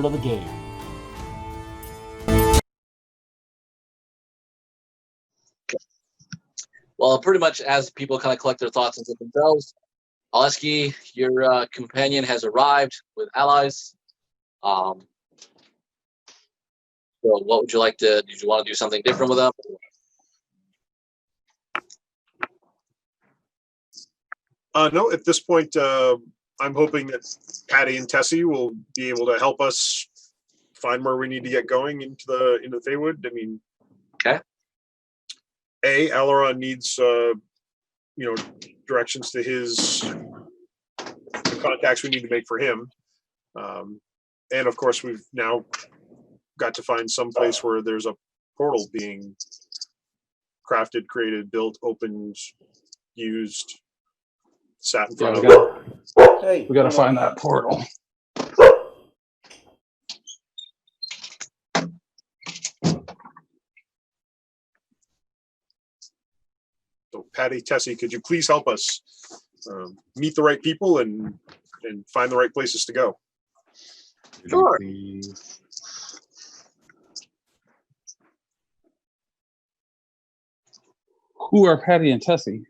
of the game. Well, pretty much as people kind of collect their thoughts into themselves, Oleski, your companion has arrived with allies. So what would you like to, did you want to do something different with them? No, at this point, I'm hoping that Patty and Tessie will be able to help us find where we need to get going into the Feywood. I mean, okay. Aileron needs directions to the contacts we need to make for him, and of course we've now got to find some place where there's a portal being crafted, created, built, opened, used. Sat in front of Hey, we got to find that portal. So, Patty, Tessie, could you please help us meet the right people and find the right places to go? Sure. Who are Patty and Tessie?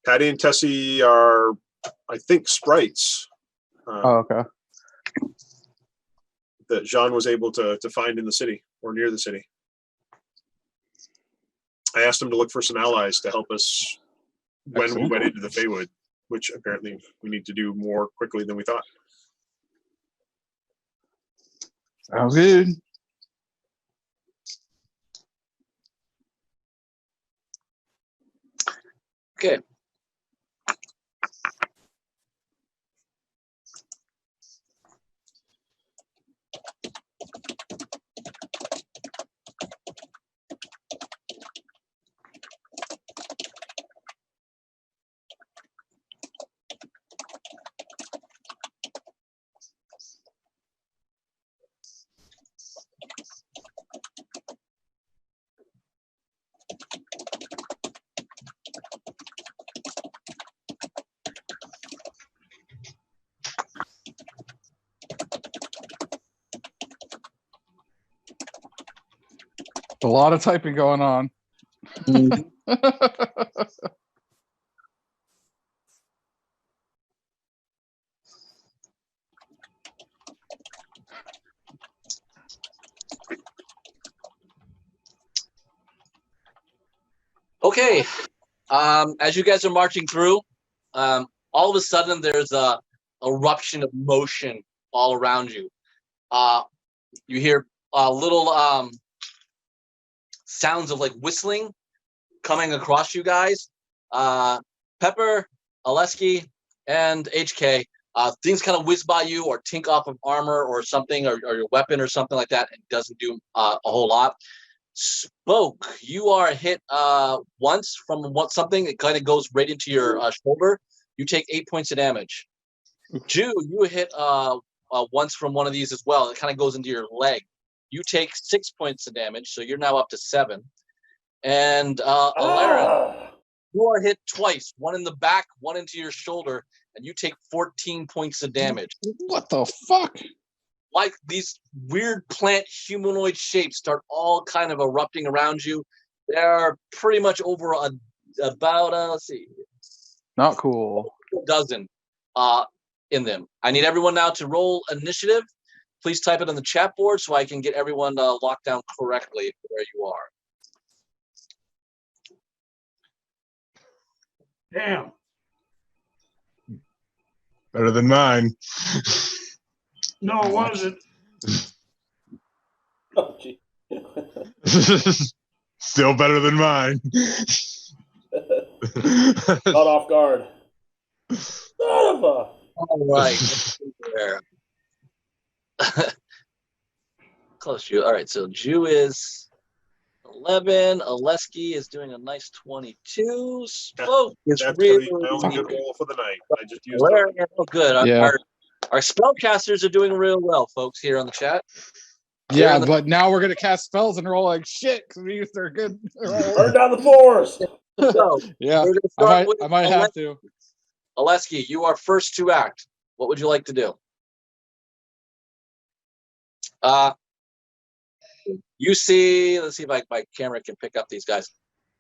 Patty and Tessie are, I think, sprites. Okay. That Jean was able to find in the city or near the city. I asked him to look for some allies to help us when we went into the Feywood, which apparently we need to do more quickly than we thought. Sounds good. Okay. A lot of typing going on. Okay. As you guys are marching through, all of a sudden there's a eruption of motion all around you. You hear little sounds of like whistling coming across you guys. Pepper, Oleski, and HK, things kind of whiz by you or tink off of armor or something, or your weapon or something like that. It doesn't do a whole lot. Spoke, you are hit once from something. It kind of goes right into your shoulder. You take 8 points of damage. Jew, you hit once from one of these as well. It kind of goes into your leg. You take 6 points of damage, so you're now up to 7. And Alaren, you are hit twice, one in the back, one into your shoulder, and you take 14 points of damage. What the fuck? Like these weird plant humanoid shapes start all kind of erupting around you. They're pretty much over about let's see, Not cool. a dozen in them. I need everyone now to roll initiative. Please type it on the chat board so I can get everyone locked down correctly where you are. damn. Better than mine. No, it wasn't. Oh, gee. Still better than mine. Caught off guard. Son of a. All right. Let's see there. Close Jew. All right, so Jew is 11. Oleski is doing a nice 22. Spoke is That's really my only good roll for the night. I just used Very it. good. Yeah. Our spellcasters are doing real well, folks, here on the chat. Yeah, the- but now we're gonna cast spells and roll like shit because we used their good. Burn down the forest. So, Yeah, we're gonna start with I might have to. Oleski, you are first to act. What would you like to do? You see, let's see if my camera can pick up these guys.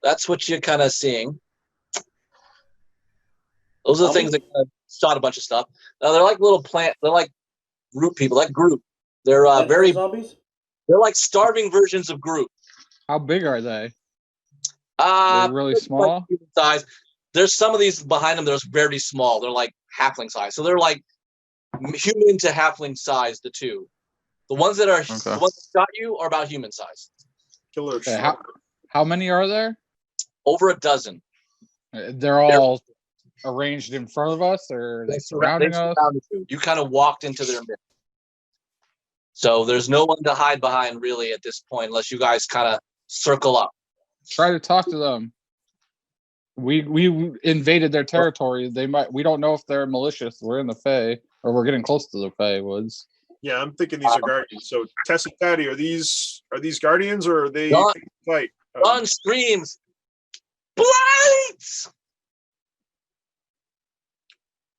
That's what you're kind of seeing. Those are the things that shot a bunch of stuff. Now they're like little plant. They're like Groot people, like Groot. They're very. Zombies? They're like starving versions of Groot. How big are they? They're really small. Like human size. There's some of these behind them. They're very small. They're like halfling size. So they're like human to halfling size. The two. The ones that are the ones that shot you are about human size. Killer. Okay, how many are there? Over a dozen. They're all arranged in front of us, or are they surrounding us? You kind of walked into their midst. So there's no one to hide behind really at this point, unless you guys kind of circle up. Try to talk to them. We invaded their territory. We don't know if they're malicious. We're in the Fae, or we're getting close to the Fae woods. Yeah, I'm thinking these are guardians. So Tess and Patty, are these guardians or are they fight? John screams, "Blight!"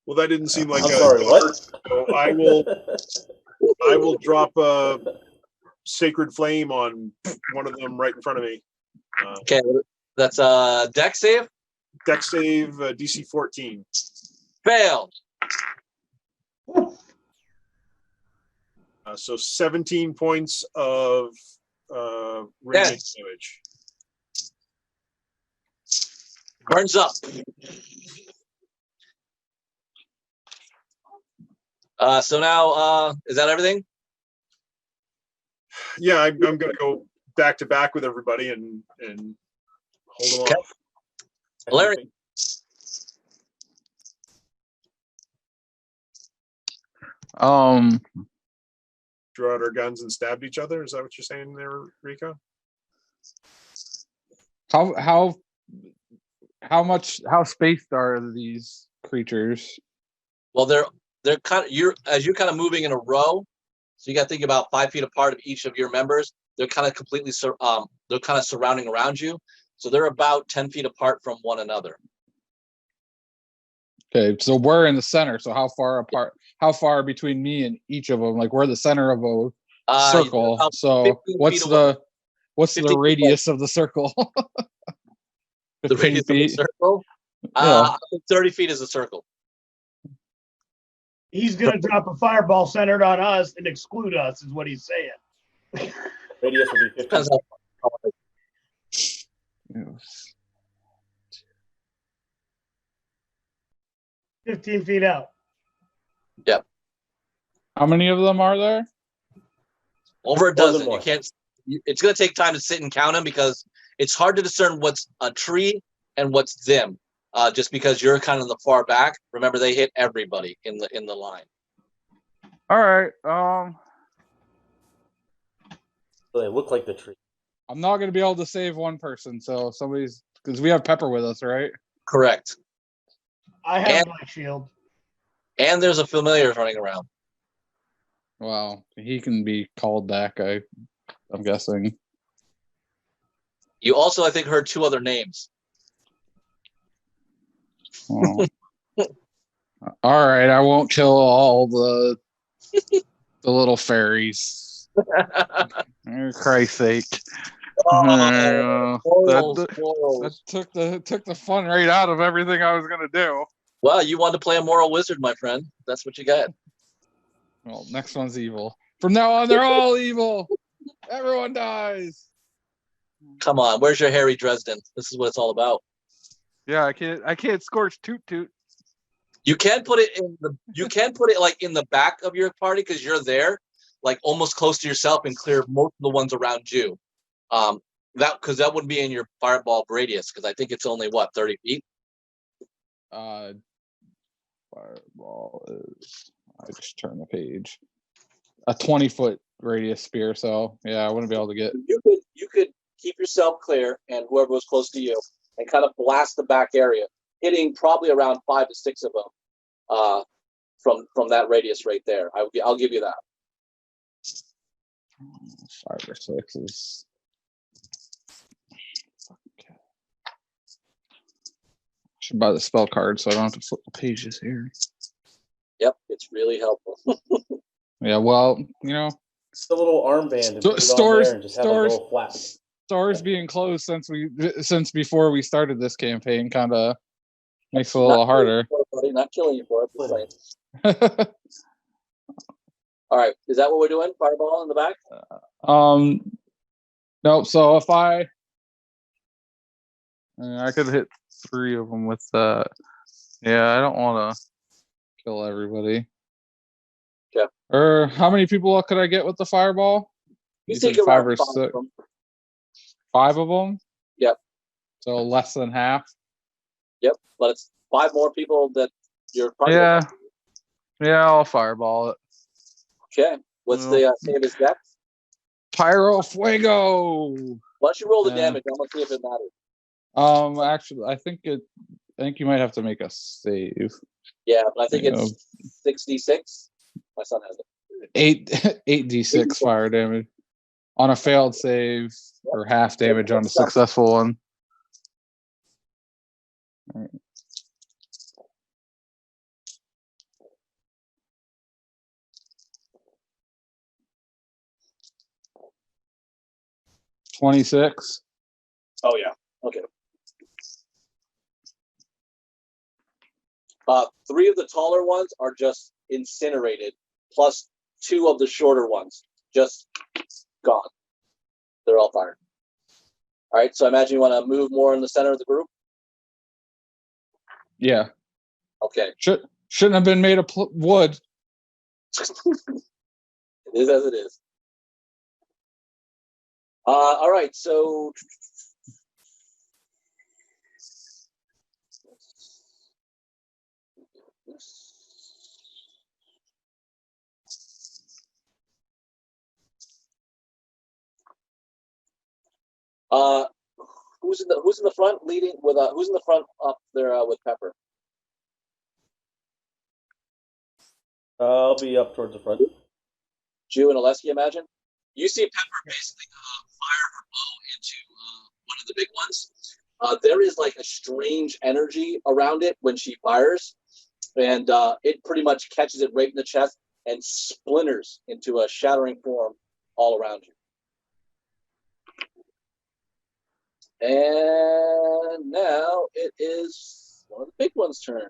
Well, that didn't seem like I'm sorry, what? So I will drop a sacred flame on one of them right in front of me. Okay, that's a dex save. Dex save DC 14. Failed. So 17 points of radiant damage. Burns up. So now, is that everything? Yeah, I'm going to go back to back with everybody and hold them off. Larry. Drew out our guns and stabbed each other. Is that what you're saying there, Rico? How spaced are these creatures? Well, they're kind of you're kind of moving in a row, so you got to think about 5 feet apart of each of your members. They're kind of completely they're kind of surrounding around you, so they're about 10 feet apart from one another. Okay, so we're in the center. So how far apart? How far between me and each of them? Like we're the center of a circle. So what's the radius of the circle? The radius of the circle? Yeah. 30 feet is a circle. He's going to drop a fireball centered on us and exclude us, is what he's saying. Radius would be 15. Yes. 15 feet out. Yep. How many of them are there? Over a dozen. More. You can't. It's going to take time to sit and count them because it's hard to discern what's a tree and what's them. Just because you're kind of in the far back. Remember, they hit everybody in the line. All right. So they look like the tree. I'm not going to be able to save one person, so because we have Pepper with us, right? Correct. I have my shield. And there's a familiar running around. Wow, he can be called back. I'm guessing. You also, I think, heard 2 other names. Oh. All right, I won't kill all the little fairies. For Christ's sake. That took the fun right out of everything I was gonna do. Well, you wanted to play a moral wizard, my friend. That's what you got. Well, next one's evil. From now on, they're all evil. Everyone dies. Come on, where's your Harry Dresden? This is what it's all about. Yeah, I can't scorch toot toot. You can put it like in the back of your party because you're there, like almost close to yourself, and clear most of the ones around you. That would be in your fireball radius because I think it's only 30 feet. Fireball is. I just turned the page. A 20-foot radius spear. So yeah, I wouldn't be able to get. You could keep yourself clear, and whoever was close to you, and kind of blast the back area, hitting probably around 5 to 6 of them, from that radius right there. I'll give you that. 5 or 6 is. Okay. Should buy the spell card so I don't have to flip the pages here. Yep, it's really helpful. Yeah, well, the little armband and put it on Stores- there and just have a little flap. Stores being closed since before we started this campaign kind of makes it a little harder. Buddy, not killing you for it. Just saying. All right, is that what we're doing? Fireball in the back? Nope. So if I could hit 3 of them with that. Yeah, I don't want to kill everybody. Yeah. Or how many people could I get with the fireball? You said take around 5 or 5 6. of them. 5 of them? Yep. So less than half? Yep, but it's 5 more people that you're part Yeah. of. Yeah, I'll fireball it. Okay, what's the save his dex? Pyro Fuego! Why don't you roll the damage? I'm gonna see if it matters. Actually, I think you might have to make a save. Yeah, but I think it's 66. My son has it. 8d6 fire damage on a failed save, or half damage on a successful one. All right. $26. Oh yeah. Okay. 3 of the taller ones are just incinerated, plus 2 of the shorter ones just gone. They're all fired. All right. So I imagine you want to move more in the center of the group. Yeah. Okay. Shouldn't have been made of wood. It is as it is. All right. So. Who's in the front leading with who's in the front up there with Pepper? I'll be up towards the front. Jew and Oleski, imagine. You see Pepper basically fire her bow into one of the big ones. There is like a strange energy around it when she fires, and it pretty much catches it right in the chest and splinters into a shattering form all around you. And now it is one of the big ones' turn.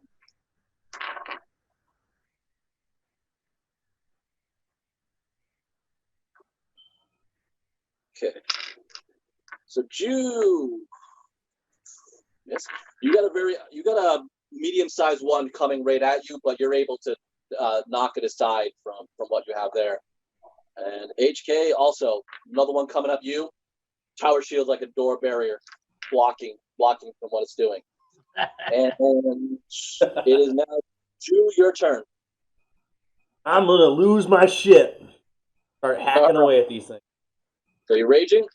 Okay. So Jew. Yes. You got a medium-sized one coming right at you, but you're able to knock it aside from what you have there. And HK also another one coming up you. Tower shield like a door barrier, blocking from what it's doing. And it is now Jew, your turn. I'm gonna lose my shit. Start hacking away at these things. So you're raging?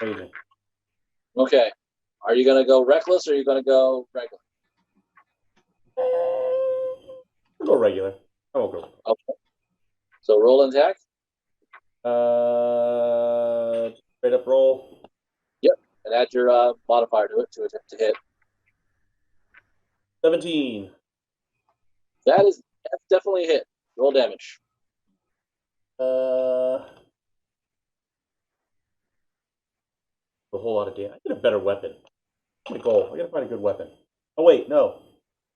Raging. Okay. Are you gonna go reckless or are you gonna go regular? I'll go regular. I won't go. Okay. So roll and attack? Straight up roll. Yep. And add your modifier to it to hit. 17. That's definitely a hit. Roll damage. A whole lot of damage. I get a better weapon. That's my goal. I gotta find a good weapon. Oh wait, no.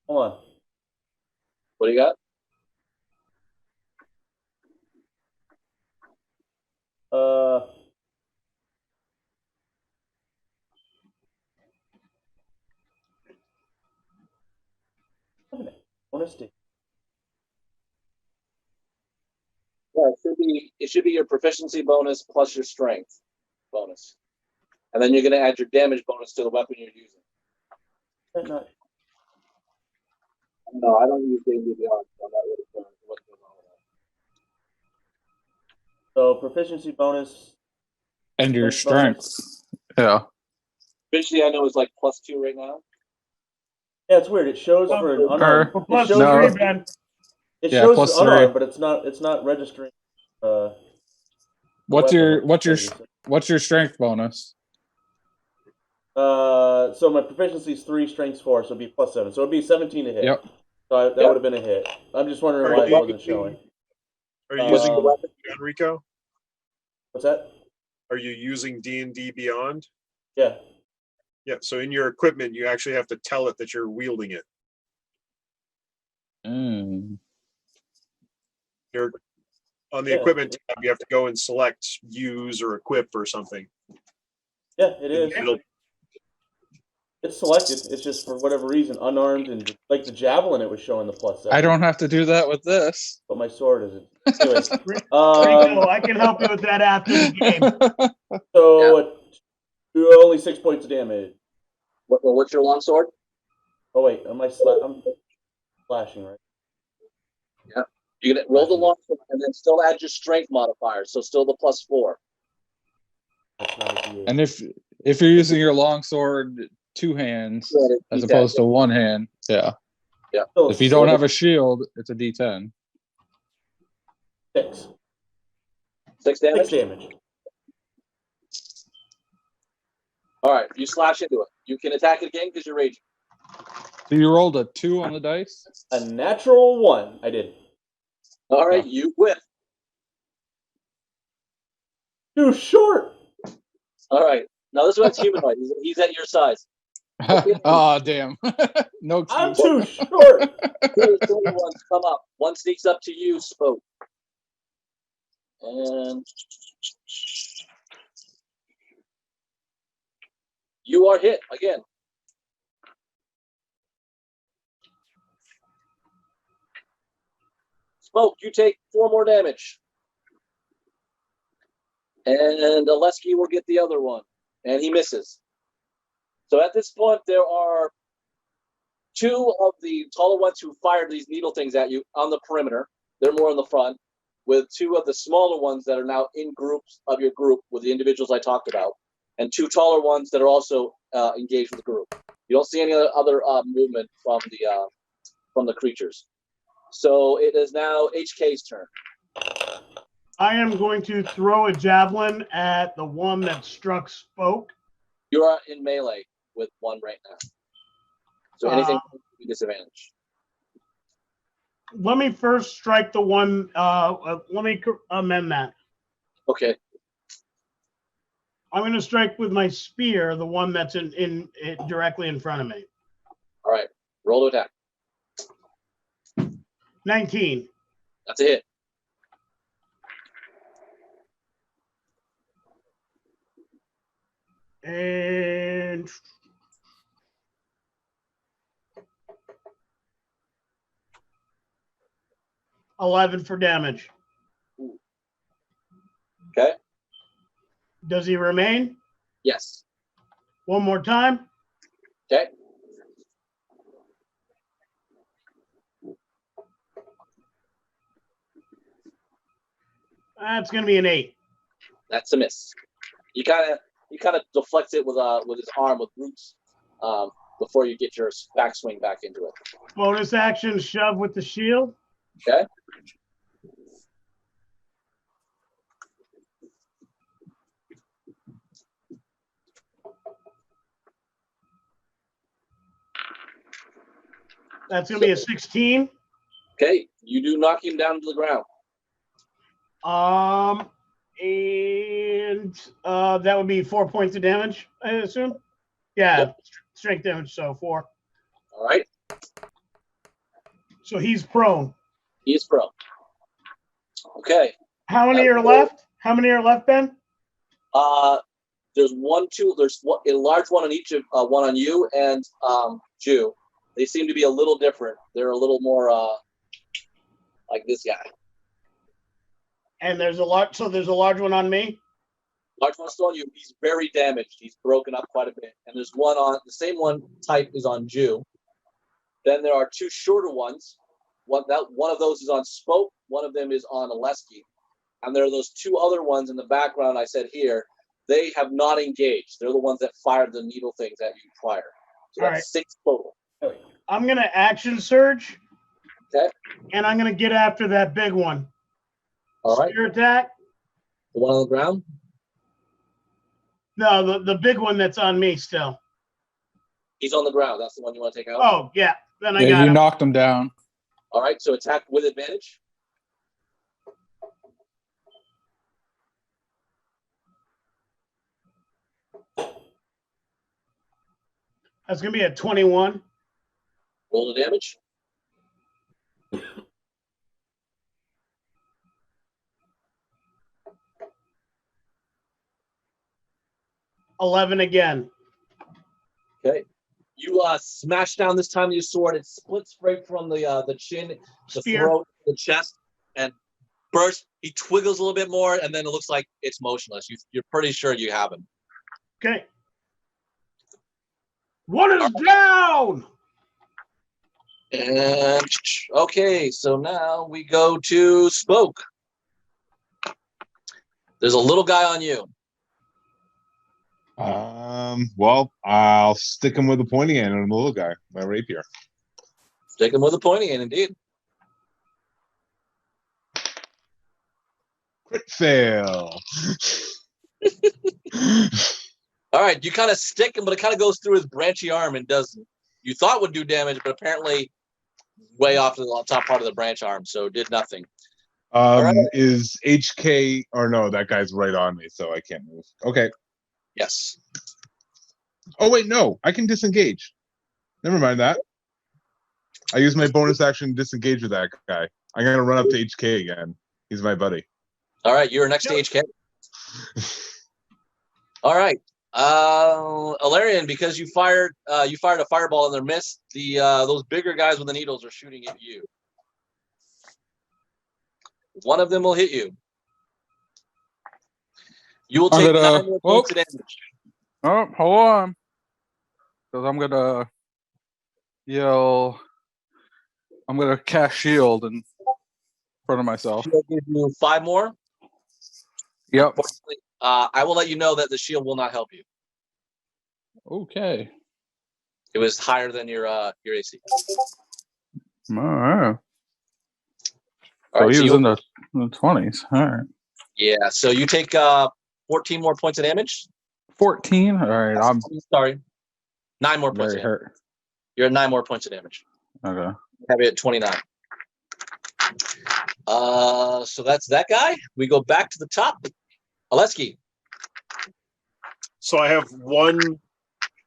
Hold on. What do you got? Honesty. Yeah, it should be your proficiency bonus plus your strength bonus. And then you're gonna add your damage bonus to the weapon you're using. Not... No, I don't use D&D Beyond, so I'm not really sure what's going on with that. So proficiency bonus. And your strength. Yeah. Proficiency I know is like +2 right now. Yeah, it's weird. It shows for an unarmed. Plus It shows, 3, Ben. it Yeah, shows plus for unarmed, 3. but it's not registering. What's weapon. your strength bonus? So my proficiency is 3, strength's 4, so it'd be +7. So it'd be 17 to hit. Yep. So that would have been a hit. I'm just wondering why it wasn't showing. Are you using the weapon, Enrico? What's that? Are you using D&D Beyond? Yeah. Yeah. So in your equipment, you actually have to tell it that you're wielding it. You're on the equipment tab. You have to go and select use or equip or something. Yeah, it is. It'll, It's selected. It's just for whatever reason unarmed, and like the javelin, it was showing the +7. I don't have to do that with this. But my sword isn't. Anyway, Rico, I can help you with that after the game. so only 6 points of damage. What's your longsword? Oh wait, I'm slashing, right? Yeah. You can roll the longsword and then still add your strength modifier, so still the +4. That's not a D8. And if you're using your longsword 2 hands as opposed to 1 hand, yeah. If you don't have a shield, it's a D10. 6. 6 damage. 6 damage. All right, you slash into it. You can attack it again because you're raging. So you rolled a 2 on the dice? A natural 1. I did. All right, you whiff. Too short. All right, now this one's humanoid. He's at your size. Oh, damn. No excuse. I'm too short. Two ones come up. One sneaks up to you, Spoke. And you are hit again. Spoke, you take 4 more damage. And Oleski will get the other one. And he misses. So at this point, there are 2 of the taller ones who fired these needle things at you on the perimeter. They're more in the front, with 2 of the smaller ones that are now in groups of your group with the individuals I talked about, and 2 taller ones that are also engaged with the group. You don't see any other movement from the creatures. So it is now HK's turn. I am going to throw a javelin at the one that struck Spoke. You are in melee with 1 right now. So anything will be disadvantage. Let me first strike the one. Let me amend that. Okay. I'm going to strike with my spear the one that's in directly in front of me. All right. Roll to attack. 19. That's a hit. And 11 for damage. Okay. Does he remain? Yes. One more time. Okay. That's going to be an 8. That's a miss. He kind of deflects it with his arm with roots before you get your backswing back into it. Bonus action shove with the shield. Okay. That's going to be a 16. Okay. You do knock him down to the ground. And that would be 4 points of damage, I assume. Yeah, Yep. Strength damage, so 4. All right. So he's prone. He is prone. Okay. How many are left? How many are left, Ben? There's 1, 2. There's a large one on each of one on you and Jew. They seem to be a little different. They're a little more like this guy. And there's a large one on me. Large one still on you. He's very damaged. He's broken up quite a bit. And there's one on the same one type is on Jew. Then there are 2 shorter ones. One of those is on Spoke. One of them is on Oleski. And there are those 2 other ones in the background I said here. They have not engaged. They're the ones that fired the needle things at you prior. So that's All right. 6 total. I'm going to action surge. Okay. And I'm going to get after that big one. All right. Spear attack. The one on the ground? No, the big one that's on me still. He's on the ground. That's the one you want to take out? Oh, yeah. Then I Yeah, got you him. knocked him down. All right. So attack with advantage. That's going to be a 21. Roll the damage. $11 again. Okay. You smash down this time with your sword. It splits right from the chin, the Spear. throat, the chest, and bursts. He twiggles a little bit more, and then it looks like it's motionless. You're pretty sure you have him. Okay. One is down. And okay, so now we go to Spoke. There's a little guy on you. Well, I'll stick him with the pointy end on the little guy, my rapier. Stick him with a pointy end, indeed. Crit fail. All right, you kind of stick him, but it kind of goes through his branchy arm and does, you thought would do damage, but apparently way off to the top part of the branch arm, so it did nothing. Right. Is HK, or no, that guy's right on me, so I can't move. Okay. Yes. Oh, wait, no, I can disengage. Never mind that. I use my bonus action to disengage with that guy. I'm going to run up to HK again. He's my buddy. All right, you're next to HK. All right. Alarian, because you fired a fireball and they're missed, those bigger guys with the needles are shooting at you. One of them will hit you. You will take 9 more points of damage. Oh, hold on. Because I'm going to yell. I'm going to cast shield in front of myself. Shield gives you 5 more. Yep. I will let you know that the shield will not help you. Okay. It was higher than your AC. All right. All right, he so was in the 20s. All right. Yeah, so you take 14 more points of damage. 14? All right. I'm sorry. 9 more points very of damage. hurt. You're at 9 more points of damage. Okay. Have you at 29. So that's that guy. We go back to the top. Aleski. So I have one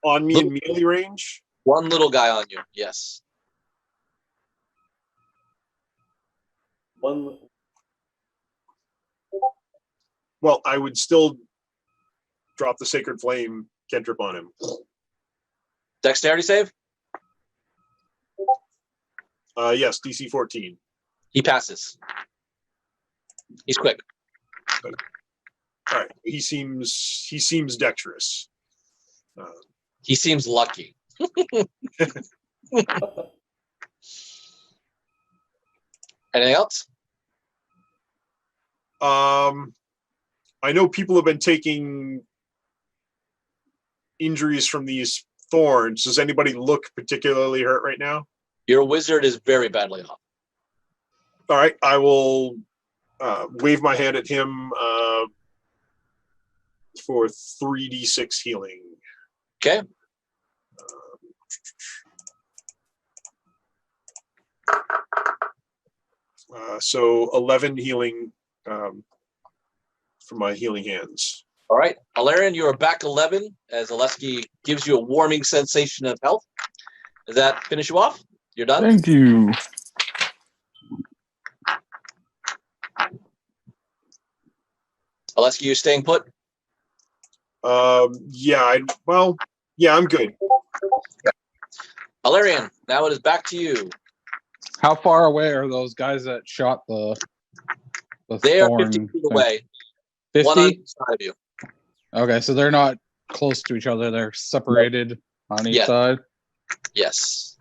on me in melee range. One little guy on you. Yes. One. Well, I would still drop the Sacred Flame cantrip on him. Dexterity save? Yes, DC 14. He passes. He's quick. All right, he seems dexterous. He seems lucky. Anything else? I know people have been taking injuries from these thorns. Does anybody look particularly hurt right now? Your wizard is very badly off. All right, I will wave my hand at him for 3d6 healing. Okay. So 11 healing from my healing hands. All right. Alarian, you are back 11 as Aleski gives you a warming sensation of health. Does that finish you off? You're done? Thank you. Aleski, you staying put? Yeah, I'm good. Alarian, now it is back to you. How far away are those guys that shot the They are thorn 50 feet thing? away. One on 50? each side of you. Okay, so they're not close to each other. They're separated on each side. Yes.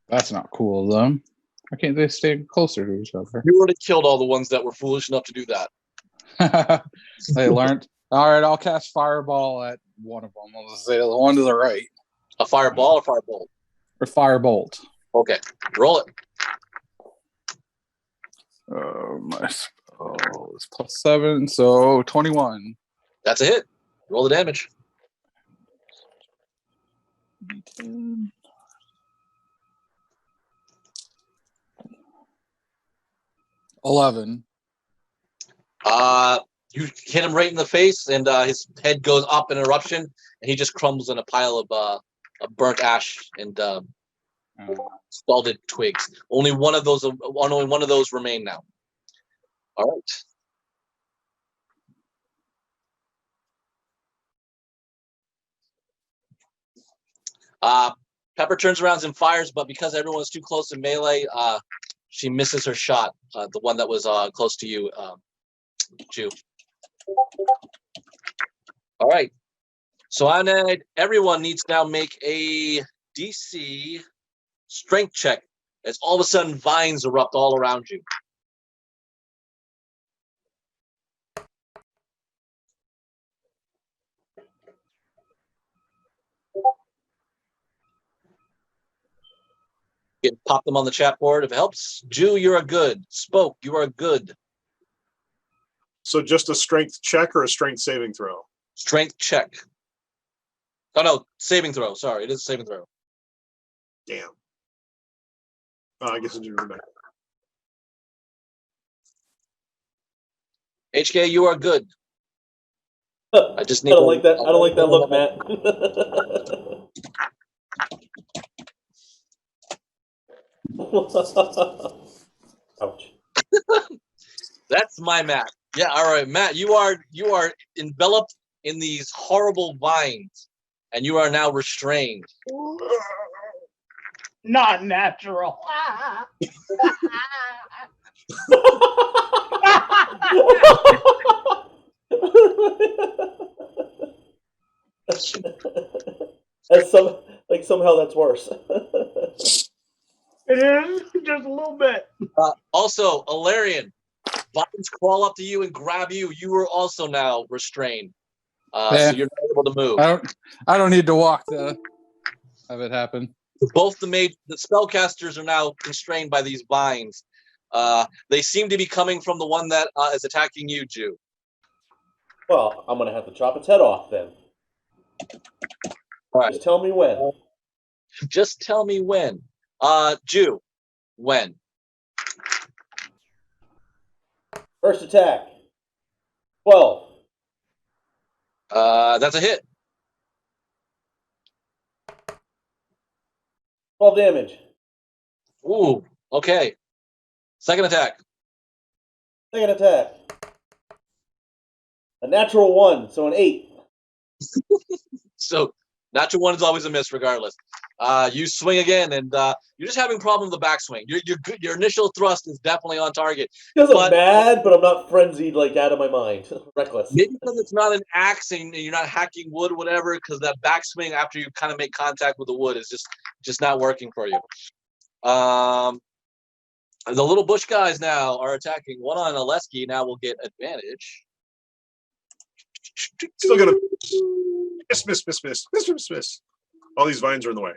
That's not cool of them. Why can't they stay closer to each other? You would have killed all the ones that were foolish enough to do that. They learned. All right, I'll cast Fireball at one of them. I'll say the one to the right. A fireball or firebolt? Or Firebolt. Okay. Roll it. My spell is +7, so 21. That's a hit. Roll the damage. D10. 11. You hit him right in the face, and his head goes up in an eruption, and he just crumbles in a pile of burnt ash and scalded twigs. Only one of those remain now. All right. Pepper turns around and fires, but because everyone's too close in melee, she misses her shot. The one that was close to you, Jew. All right. So everyone needs to now make a DC strength check as all of a sudden vines erupt all around you. You can pop them on the chat board if it helps. Jew, you're a good. Spoke, you are good. So just a strength check or a strength saving throw? Strength check. Oh no, saving throw. Sorry, it is a saving throw. Damn. I guess I didn't remember. HK, you are good. I just need. I don't like that. I don't like that look, Matt. Ouch. That's my Matt. Yeah, all right, Matt. You are enveloped in these horrible vines, and you are now restrained. Not natural. Somehow that's worse. It is just a little bit. Also, Alarian, vines crawl up to you and grab you. You are also now restrained, so you're not able to move. I don't need to walk to have it happen. Both the spellcasters are now constrained by these vines. They seem to be coming from the one that is attacking you, Jew. Well, I'm gonna have to chop its head off then. All right. Just tell me when. Just tell me when. Jew, when? First attack. 12. That's a hit. 12 damage. Ooh, okay. Second attack. Second attack. A natural 1, so an 8. So natural 1 is always a miss, regardless. You swing again, and you're just having a problem with the backswing. Your initial thrust is definitely on target. Because I'm mad, but I'm not frenzied, out of my mind. Reckless. Maybe because it's not an axe and you're not hacking wood, whatever. Because that backswing after you kind of make contact with the wood is just not working for you. The little bush guys now are attacking. One on Oleski now will get advantage. Still gonna miss. All these vines are in the way.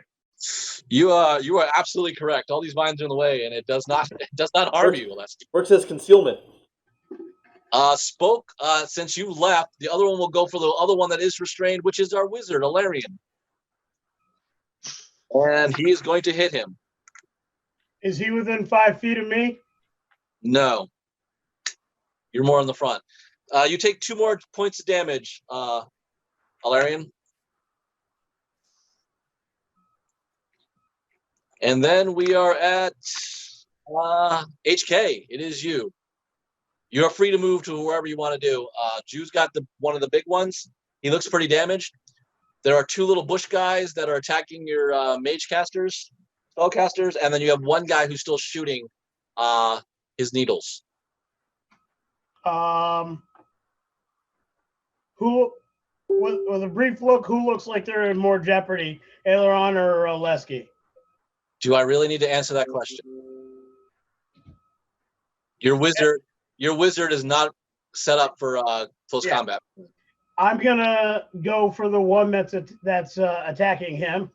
You are absolutely correct. All these vines are in the way, and it does not harm you, Oleski. Where it says concealment. Spoke. Since you left, the other one will go for the other one that is restrained, which is our wizard, Alarian, and he is going to hit him. Is he within 5 feet of me? No. You're more in the front. You take 2 more points of damage, Alarian. And then we are at HK. It is you. You're free to move to wherever you want to do. Jew's got one of the big ones. He looks pretty damaged. There are 2 little bush guys that are attacking your spellcasters, and then you have one guy who's still shooting his needles. Who, with a brief look, who looks like they're in more jeopardy, Aileron or Oleski? Do I really need to answer that question? Your wizard is not set up for close combat. I'm gonna go for the one that's attacking him.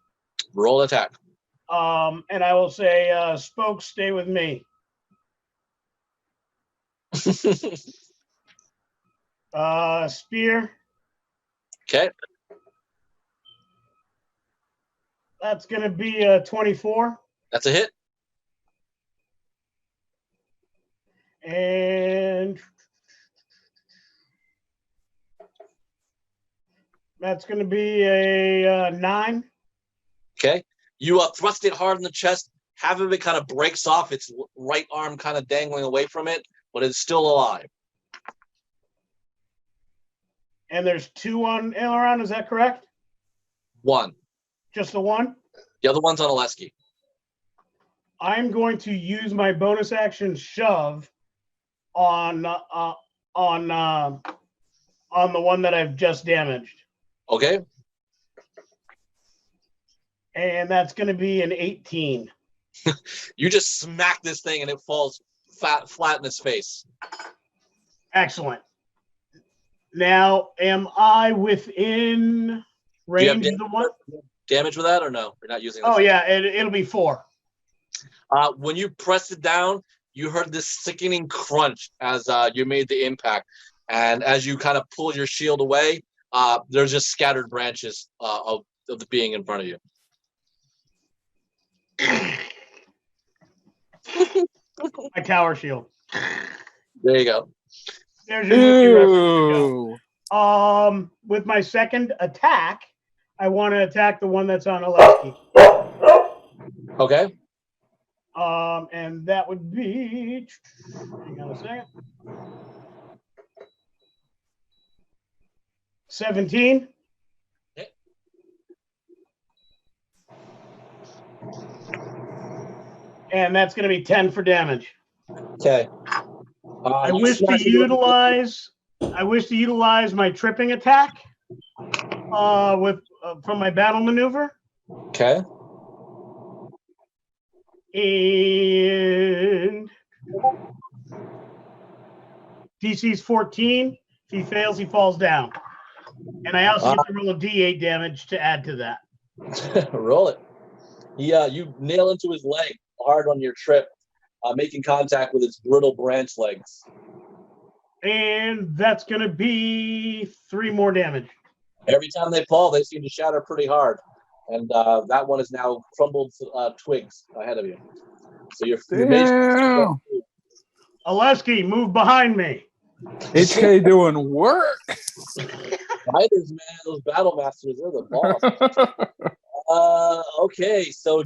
Roll attack. And I will say, Spoke, stay with me. Spear. Okay. That's gonna be a 24. That's a hit. And That's going to be a 9. Okay. You thrust it hard in the chest. Half of it kind of breaks off. Its right arm kind of dangling away from it, but it's still alive. And there's 2 on Aileron, is that correct? 1. Just the 1? The other one's on Oleski. I'm going to use my bonus action shove on the one that I've just damaged. Okay. And that's going to be an 18. You just smack this thing and it falls flat in its face. Excellent. Now, am I within range of the one? Damage with that or no? You're not using this? Oh, yeah, it'll be 4. When you pressed it down, you heard this sickening crunch as you made the impact. And as you kind of pull your shield away, there's just scattered branches of the being in front of you. My tower shield. There you go. There's your movie reference. With my second attack, I want to attack the one that's on Oleski. Okay. And that would be. Hang on a second. 17. Okay. And that's going to be 10 for damage. Okay. I wish to utilize my tripping attack from my battle maneuver. Okay. And DC's 14. If he fails, he falls down. And I also get to roll a D8 damage to add to that. Roll it. Yeah, you nail into his leg hard on your trip, making contact with its brittle branch legs. And that's going to be 3 more damage. Every time they fall, they seem to shatter pretty hard. And that one is now crumbled twigs ahead of you. So you're Oleski, move behind me. HK doing work. Fighters, man, those battle masters, they're the boss. Okay, so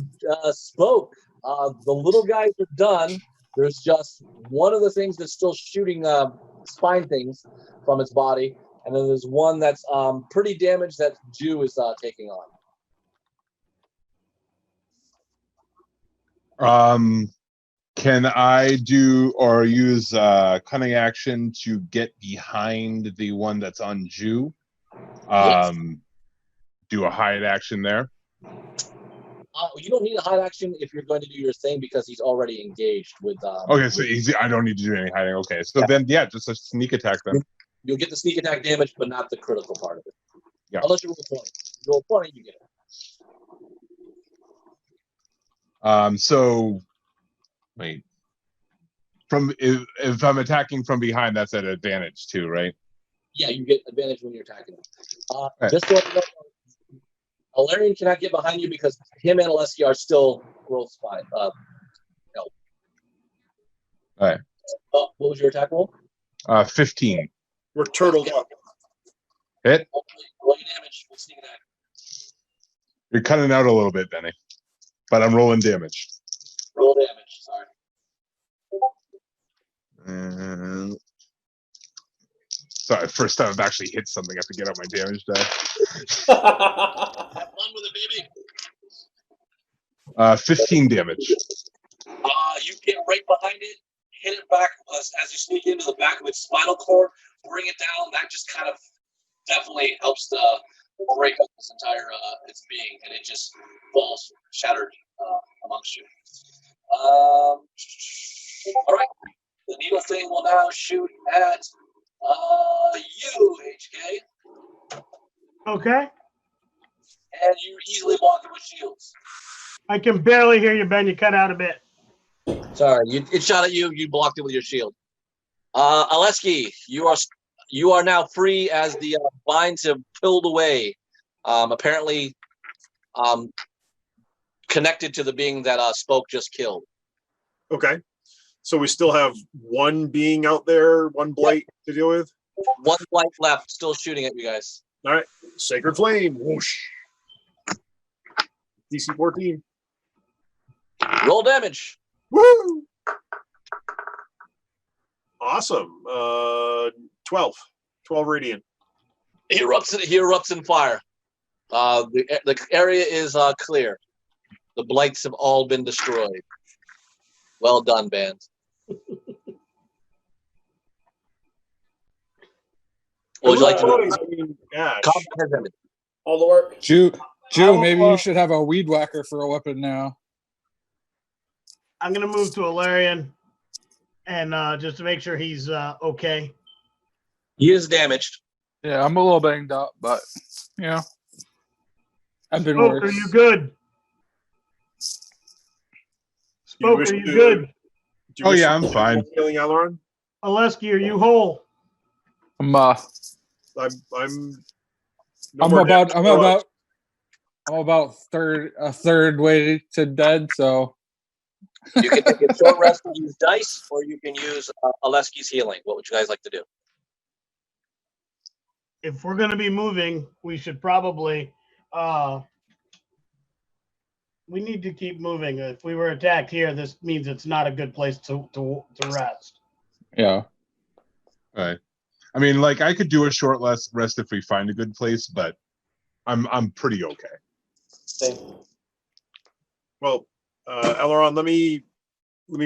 Spoke. The little guys are done. There's just one of the things that's still shooting spine things from its body, and then there's one that's pretty damaged that Jew is taking on. Can I do or use cunning action to get behind the one that's on Jew? Yes. Do a hide action there? You don't need a hide action if you're going to do your thing because he's already engaged with. Okay, so easy. I don't need to do any hiding. Okay, so then just a sneak attack then. You'll get the sneak attack damage, but not the critical part of it. Yeah. Unless you roll 20. You roll 20, you get it. So wait. If I'm attacking from behind, that's at advantage too, right? Yeah, you get advantage when you're attacking him. Right. Just so you know, Alarian cannot get behind you because him and Oleski are still growth spine. No. All right. What was your attack roll? 15. We're turtled up. Hit. Roll your damage. We'll sneak attack. You're cutting out a little bit, Benny, but I'm rolling damage. Roll damage. Sorry. Sorry, first time I've actually hit something. I have to get out my damage die. Have fun with it, baby. 15 damage. You get right behind it, hit it back as you sneak into the back of its spinal cord, bring it down. That just kind of definitely helps to break up this entire its being, and it just falls shattered amongst you. All right, the needle thing will now shoot at you, HK. Okay. And you easily block it with shields. I can barely hear you, Ben. You cut out a bit. Sorry, it shot at you. You blocked it with your shield. Oleski, you are now free as the vines have peeled away. Apparently, connected to the being that Spoke just killed. Okay. So we still have one being out there, one blight to deal with? One blight left, still shooting at you guys. All right. Sacred Flame. Whoosh. DC 14. Roll damage. Woo! Awesome. 12. 12 radiant. He erupts in fire. The area is clear. The blights have all been destroyed. Well done, band. What would you like to do? Ash. Combat has ended. All the work. Jew, will, maybe you should have a weed whacker for a weapon now. I'm gonna move to Alarian, and just to make sure he's okay. He is damaged. Yeah, I'm a little banged up, but yeah, I've been Spoke, worse. are you good? Spoke, are you good? Oh yeah, I'm fine. Healing Alaron? Aleski, are you whole? I'm I'm no more damage. I'm about a third way to dead, so You can take a short rest and use dice, or you can use Aleski's healing. What would you guys like to do? If we're gonna be moving, we should probably we need to keep moving. If we were attacked here, this means it's not a good place to rest. yeah. All right. I mean, like I could do a short rest if we find a good place, but I'm pretty okay. Same. Well, Alaron, let me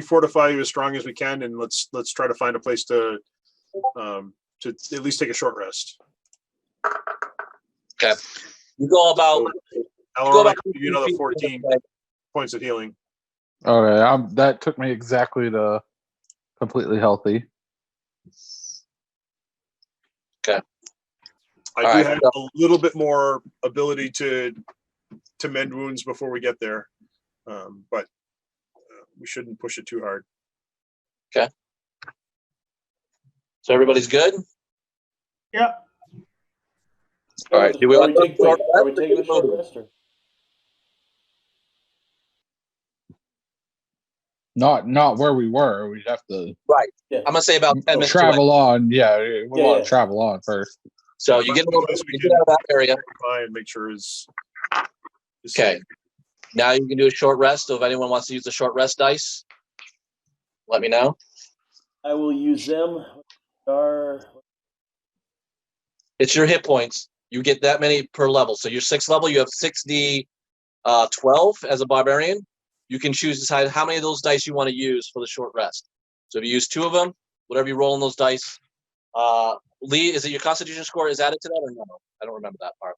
fortify you as strong as we can, and let's try to find a place to at least take a short rest. Okay. You go about. Alaron, I can give you another 14 points of healing. Okay, that took me exactly to completely healthy. Okay. I do have a little bit more ability to mend wounds before we get there, but we shouldn't push it too hard. Okay. So everybody's good? Yep. All right. Do we want to take Are we taking a short rest? Or? Not where we were. We'd have to Yeah. I'm gonna say about 10 minutes. Travel on. Yeah, we want to travel on first. So you get a little bit out of that area. And make sure is okay. Now you can do a short rest. So if anyone wants to use the short rest dice, let me know. I will use them. It's your hit points. You get that many per level. So you're 6th level. You have 6d 12 as a barbarian. You can choose to decide how many of those dice you want to use for the short rest. So if you use 2 of them, whatever you roll on those dice. Lee, is it your Constitution score is added to that or no? I don't remember that part.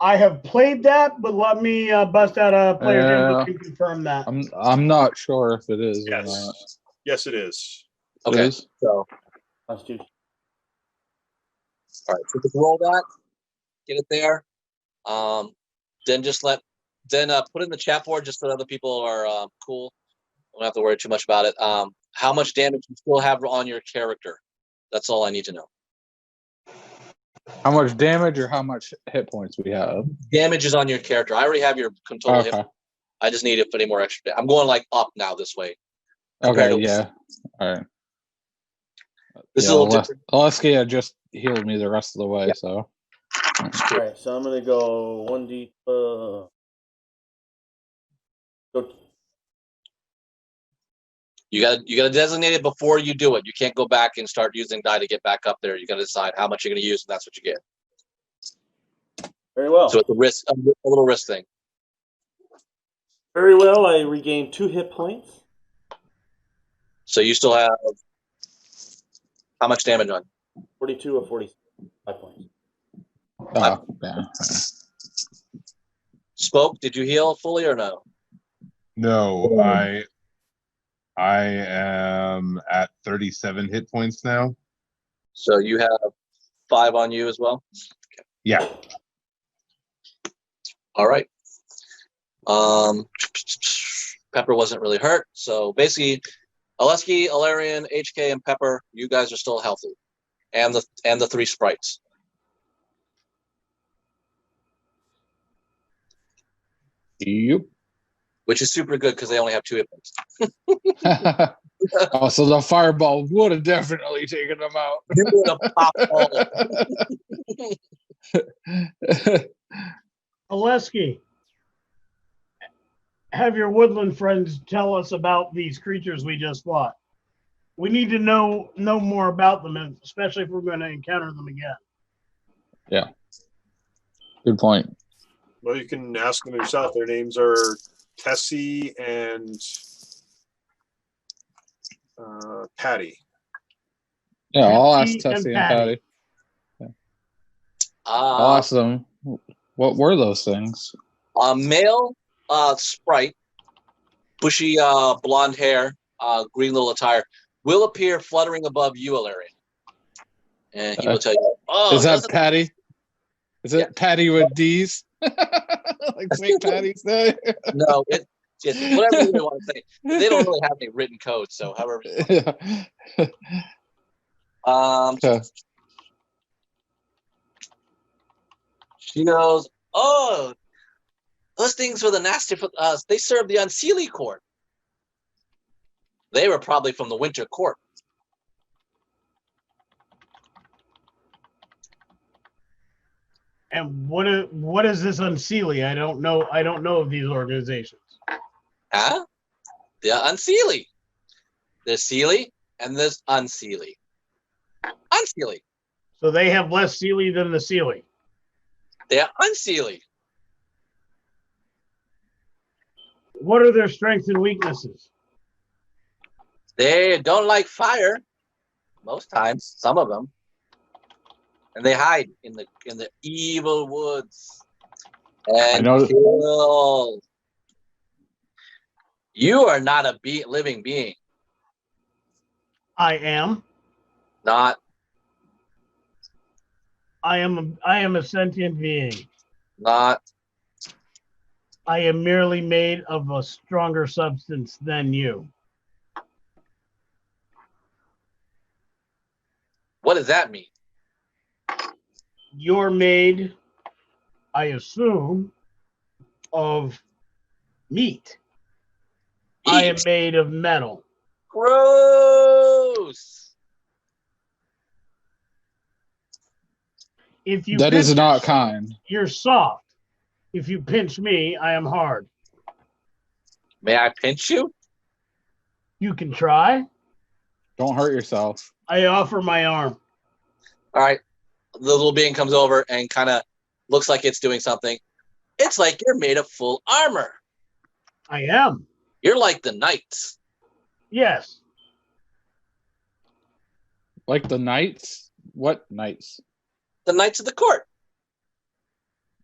I have played that, but let me bust out a player's handbook and confirm that. I'm not sure if it is or not. Yes, it is. Okay. It is? So Constitution. all right, so just roll that, get it there. Then just put it in the chat board just so other people are cool. Don't have to worry too much about it. How much damage you still have on your character? That's all I need to know. How much damage or how much hit points we have? Damage is on your character. I already have your total hit points. I just need it for any more extra. I'm going like up now this way. Okay, yeah. All right. This is a little different. Aleski just healed me the rest of the way, so. All right, so I'm gonna go 1d. You gotta designate it before you do it. You can't go back and start using die to get back up there. You gotta decide how much you're gonna use, and that's what you get. Very well. So it's a little risk thing. Very well. I regained 2 hit points. So you still have how much damage on? 42 or 45 points. Oh, yeah. Spoke, did you heal fully or no? No, I am at 37 hit points now. So you have 5 on you as well? Okay. Yeah. All right. Pepper wasn't really hurt. So basically, Aleski, Alarian, HK, and Pepper, you guys are still healthy. And the 3 sprites. Yep. Which is super good because they only have 2 hit points. Oh, so the fireball would have definitely taken them out. You would have popped all. Oleski, have your woodland friends tell us about these creatures we just fought. We need to know more about them, especially if we're going to encounter them again. Yeah. Good point. Well, you can ask them yourself. Their names are Tessie and Patty. Yeah, I'll ask Tessie and Tessie and Patty. Patty. Yeah. I'll ask them, what were those things? A male sprite, bushy blonde hair, green little attire, will appear fluttering above you, Ilarion. And he will tell you, is that Patty? Is it Patty with D's? Like St. Patty's Day? No, it's whatever you want to say. They don't really have any written code, so however. Okay. She goes, oh, those things were the nasty for us. They served the Unseelie court. They were probably from the Winter Court. And what is this Unseelie? I don't know of these organizations. Huh? The Unseelie. There's Seelie and there's Unseelie. Unseelie. So they have less Seelie than the Seelie. They're Unseelie. What are their strengths and weaknesses? They don't like fire. Most times, some of them. And they hide in the evil woods and kill. You are not a living being. I am. Not. I am a sentient being. Not. I am merely made of a stronger substance than you. What does that mean? You're made, I assume, of meat. I am made of metal. Gross. If you that is not kind. You're soft. If you pinch me, I am hard. May I pinch you? You can try. Don't hurt yourself. I offer my arm. All right. The little being comes over and kind of looks like it's doing something. It's like you're made of full armor. I am. You're like the knights. Yes. Like the knights? What knights? The knights of the court.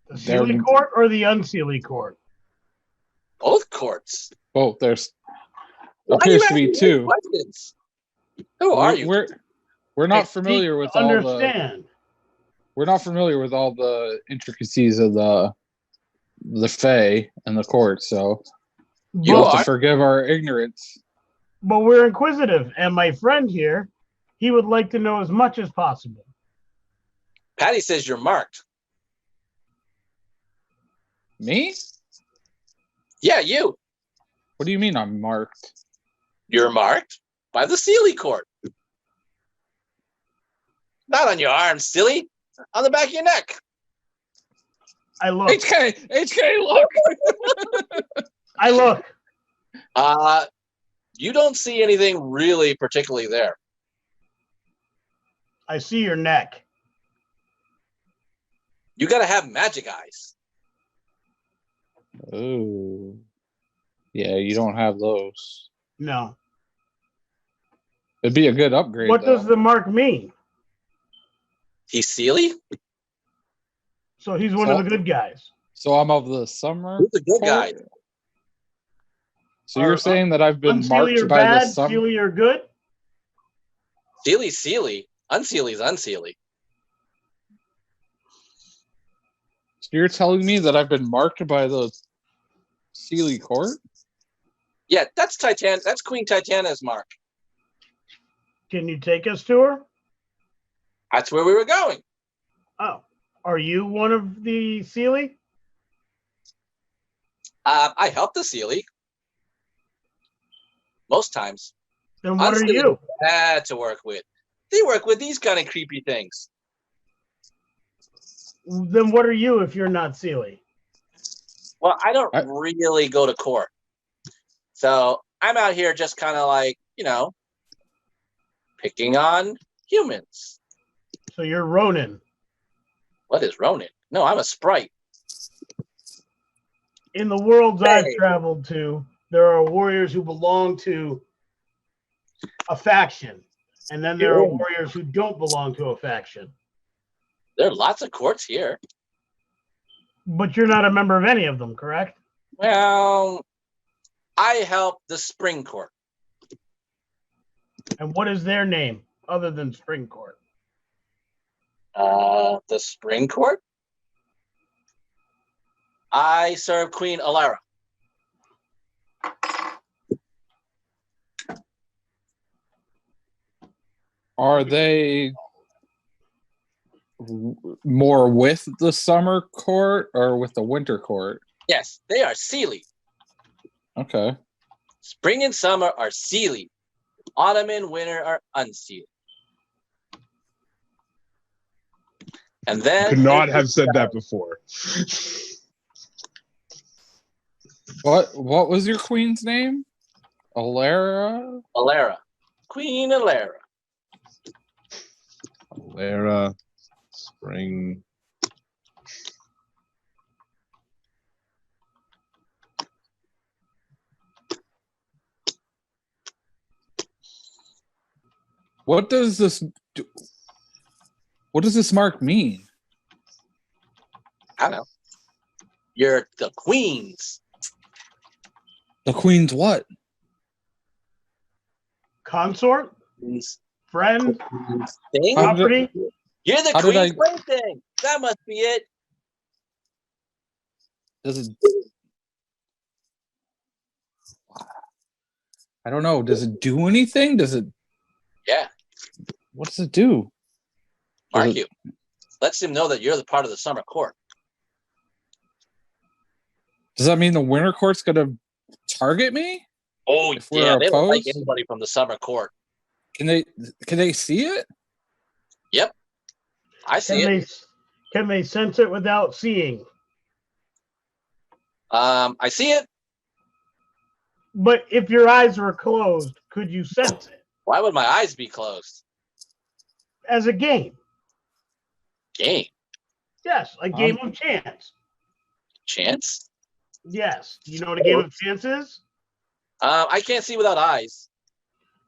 The Seelie court or the Unseelie court? Both courts. Both. There's appears to be two. Questions? Who are you? We're not familiar with all the. We're not familiar with all the intricacies of the Fae and the court, so you have to forgive our ignorance. But we're inquisitive, and my friend here, he would like to know as much as possible. Patty says you're marked. Me? Yeah, you. What do you mean I'm marked? You're marked by the Seelie court. Not on your arm, silly. On the back of your neck. I look. HK, look. I look. You don't see anything really particularly there. I see your neck. You gotta have magic eyes. Oh. Yeah, you don't have those. No. It'd be a good upgrade. What does the mark mean? He's Seelie? So he's one of the good guys. So I'm of the summer. Who's the good guy? So you're saying that I've been marked by the summer? Seelie or good? Seelie's Seelie. Unseelie's Unseelie. So you're telling me that I've been marked by the Seelie court? Yeah, that's Titan. That's Queen Titana's mark. Can you take us to her? That's where we were going. Oh, are you one of the Seelie? I help the Seelie. Most times. Then what are you? Bad to work with. They work with these kind of creepy things. Then what are you if you're not Sealy? Well, I don't really go to court. So I'm out here just kind of like, picking on humans. So you're Ronin. What is Ronin? No, I'm a sprite. In the worlds I've traveled to, there are warriors who belong to a faction. And then there are warriors who don't belong to a faction. There are lots of courts here. But you're not a member of any of them, correct? Well, I help the Spring Court. And what is their name other than Spring Court? The Spring Court? I serve Queen Alara. Are they more with the summer court or with the winter court? Yes, they are Sealy. Okay. Spring and summer are Sealy. Autumn and winter are unsealed. And then Could not have said that before. What was your queen's name? Alara? Alara. Queen Alara. Alara, Spring. What does this mark mean? I don't know. You're the queens. The queen's what? Consort? Queens. Friend? Thing? Property? You're the queen's plaything. That must be it. Does it? I don't know. Does it do anything? Does it? Yeah. What does it do? Mark you. Lets him know that you're the part of the summer court. Does that mean the winter court's gonna target me? Oh, if we're yeah. They don't like opposed? anybody from the summer court. Can they see it? Yep. I see it. Can they sense it without seeing? I see it. But if your eyes were closed, could you sense it? Why would my eyes be closed? As a game. Game? Yes, a game of chance. Chance? Yes. Do you know what a game of chance is? I can't see without eyes.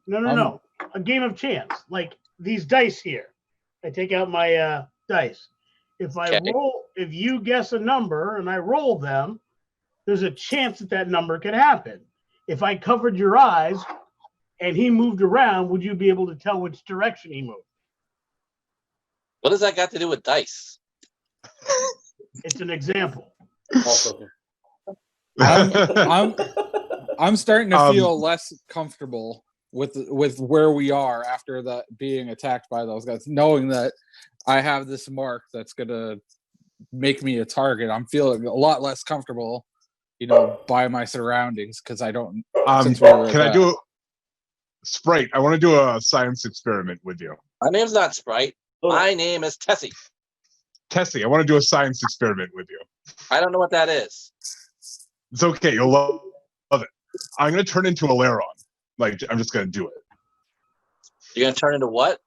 No. A game of chance. Like these dice here. I take out my dice. If you guess a number and I roll them, there's a chance that number could happen. If I covered your eyes and he moved around, would you be able to tell which direction he moved? What does that got to do with dice? It's an example. I'm starting to feel less comfortable with where we are after that being attacked by those guys, knowing that I have this mark that's gonna make me a target. I'm feeling a lot less comfortable, by my surroundings because I don't. Can I do Sprite? I want to do a science experiment with you. My name's not Sprite. My name is Tessie. Tessie, I want to do a science experiment with you. I don't know what that is. It's okay. You'll love it. I'm going to turn into a Laron. Like, I'm just going to do it. You're going to turn into what?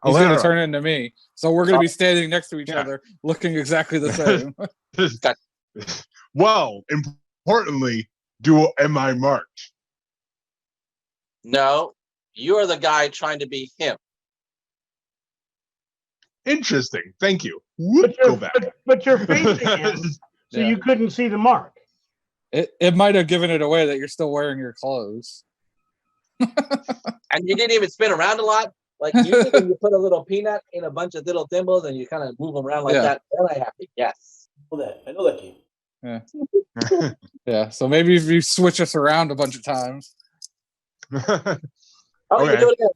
He's going to turn into me. So we're going to be standing next to each other, looking exactly the same. Well, importantly, am I marked? No, you're the guy trying to be him. Interesting. Thank you. Go back. But you're facing him, so you couldn't see the mark. It might have given it away that you're still wearing your clothes. And you didn't even spin around a lot. Like usually when you put a little peanut in a bunch of little thimbles and you kind of move them around like that, then I have to guess. I know that game. Yeah. Yeah. So maybe if you switch us around a bunch of times. Okay. You can do it again.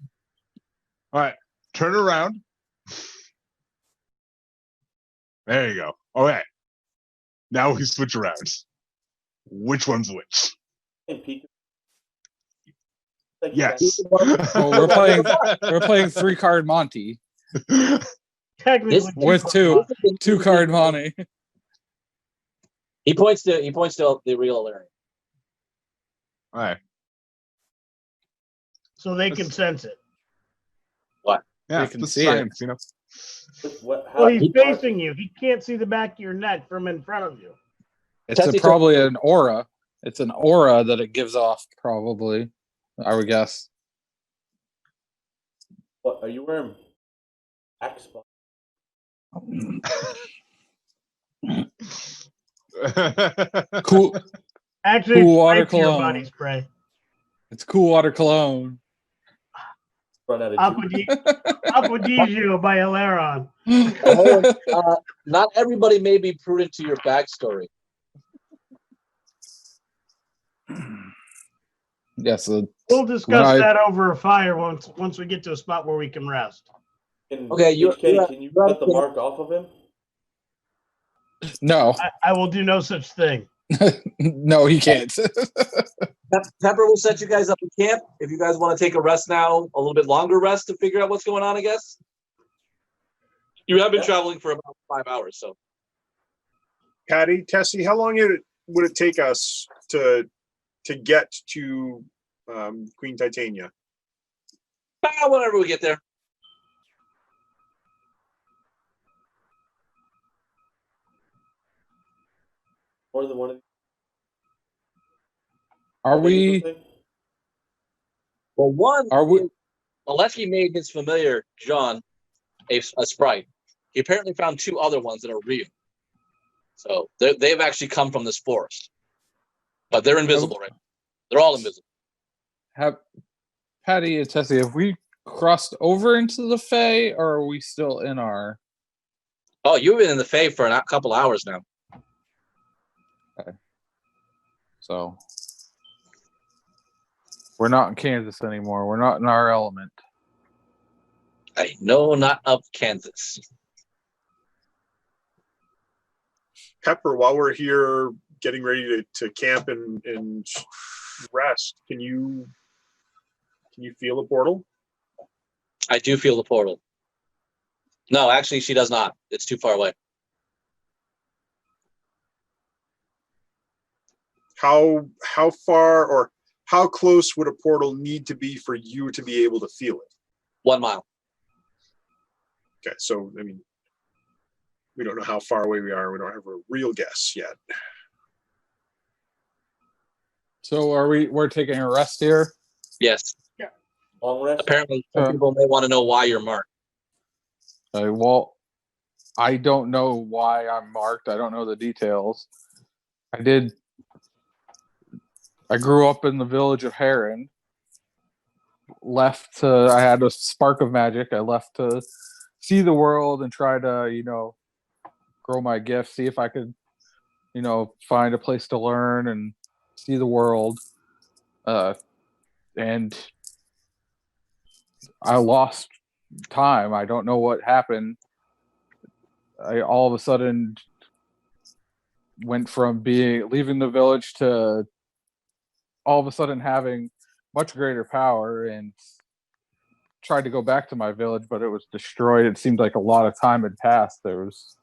All right. Turn around. There you go. All right. Now we switch around. Which one's which? Thank you, Yes. Well, we're playing 3-card Monty Technically, This- with two card Monty. He points to the real Larry. All right. so they can sense it. Yeah, They can the see it. science, you know. Well, he's facing you. He can't see the back of your neck from in front of you. It's probably an aura. It's an aura that it gives off, probably. I would guess. What are you wearing? Xbox. Cool. Actually, Cool it's water right to your cologne. body spray. It's cool water cologne. Run out of juice. Aquadigio by Alaron. Not everybody may be prudent to your backstory. Yes. We'll discuss that over a fire once we get to a spot where we can rest. Okay, can you cut the mark off of him? No. I will do no such thing. No, he can't. Pepper will set you guys up in camp. If you guys want to take a rest now, a little bit longer rest to figure out what's going on, I guess. You have been traveling for about 5 hours, so. Patty, Tessie, how long would it take us to get to Queen Titania? Whenever we get there. More than one of Are we? Well, one, Are we? Alessi made his familiar, John, a sprite. He apparently found 2 other ones that are real. So they've actually come from this forest. But they're invisible, right? They're all invisible. Patty and Tessie, have we crossed over into the Fae, or are we still in our... Oh, you've been in the Fae for a couple hours now. Okay. So... we're not in Kansas anymore. We're not in our element. No, not of Kansas. Pepper, while we're here getting ready to camp and rest, can you feel the portal? I do feel the portal. No, actually, she does not. It's too far away. How far or how close would a portal need to be for you to be able to feel it? 1 mile. Okay, so I mean, we don't know how far away we are. We don't have a real guess yet. So we're taking a rest here? Yes. Yeah. Long rest? Apparently, some people may want to know why you're marked. Well, I don't know why I'm marked. I don't know the details. I grew up in the village of Heron. I had a spark of magic. I left to see the world and try to, grow my gift, see if I could, find a place to learn and see the world. And I lost time. I don't know what happened. I all of a sudden went from leaving the village to all of a sudden having much greater power, and tried to go back to my village, but it was destroyed. It seemed like a lot of time had passed. There was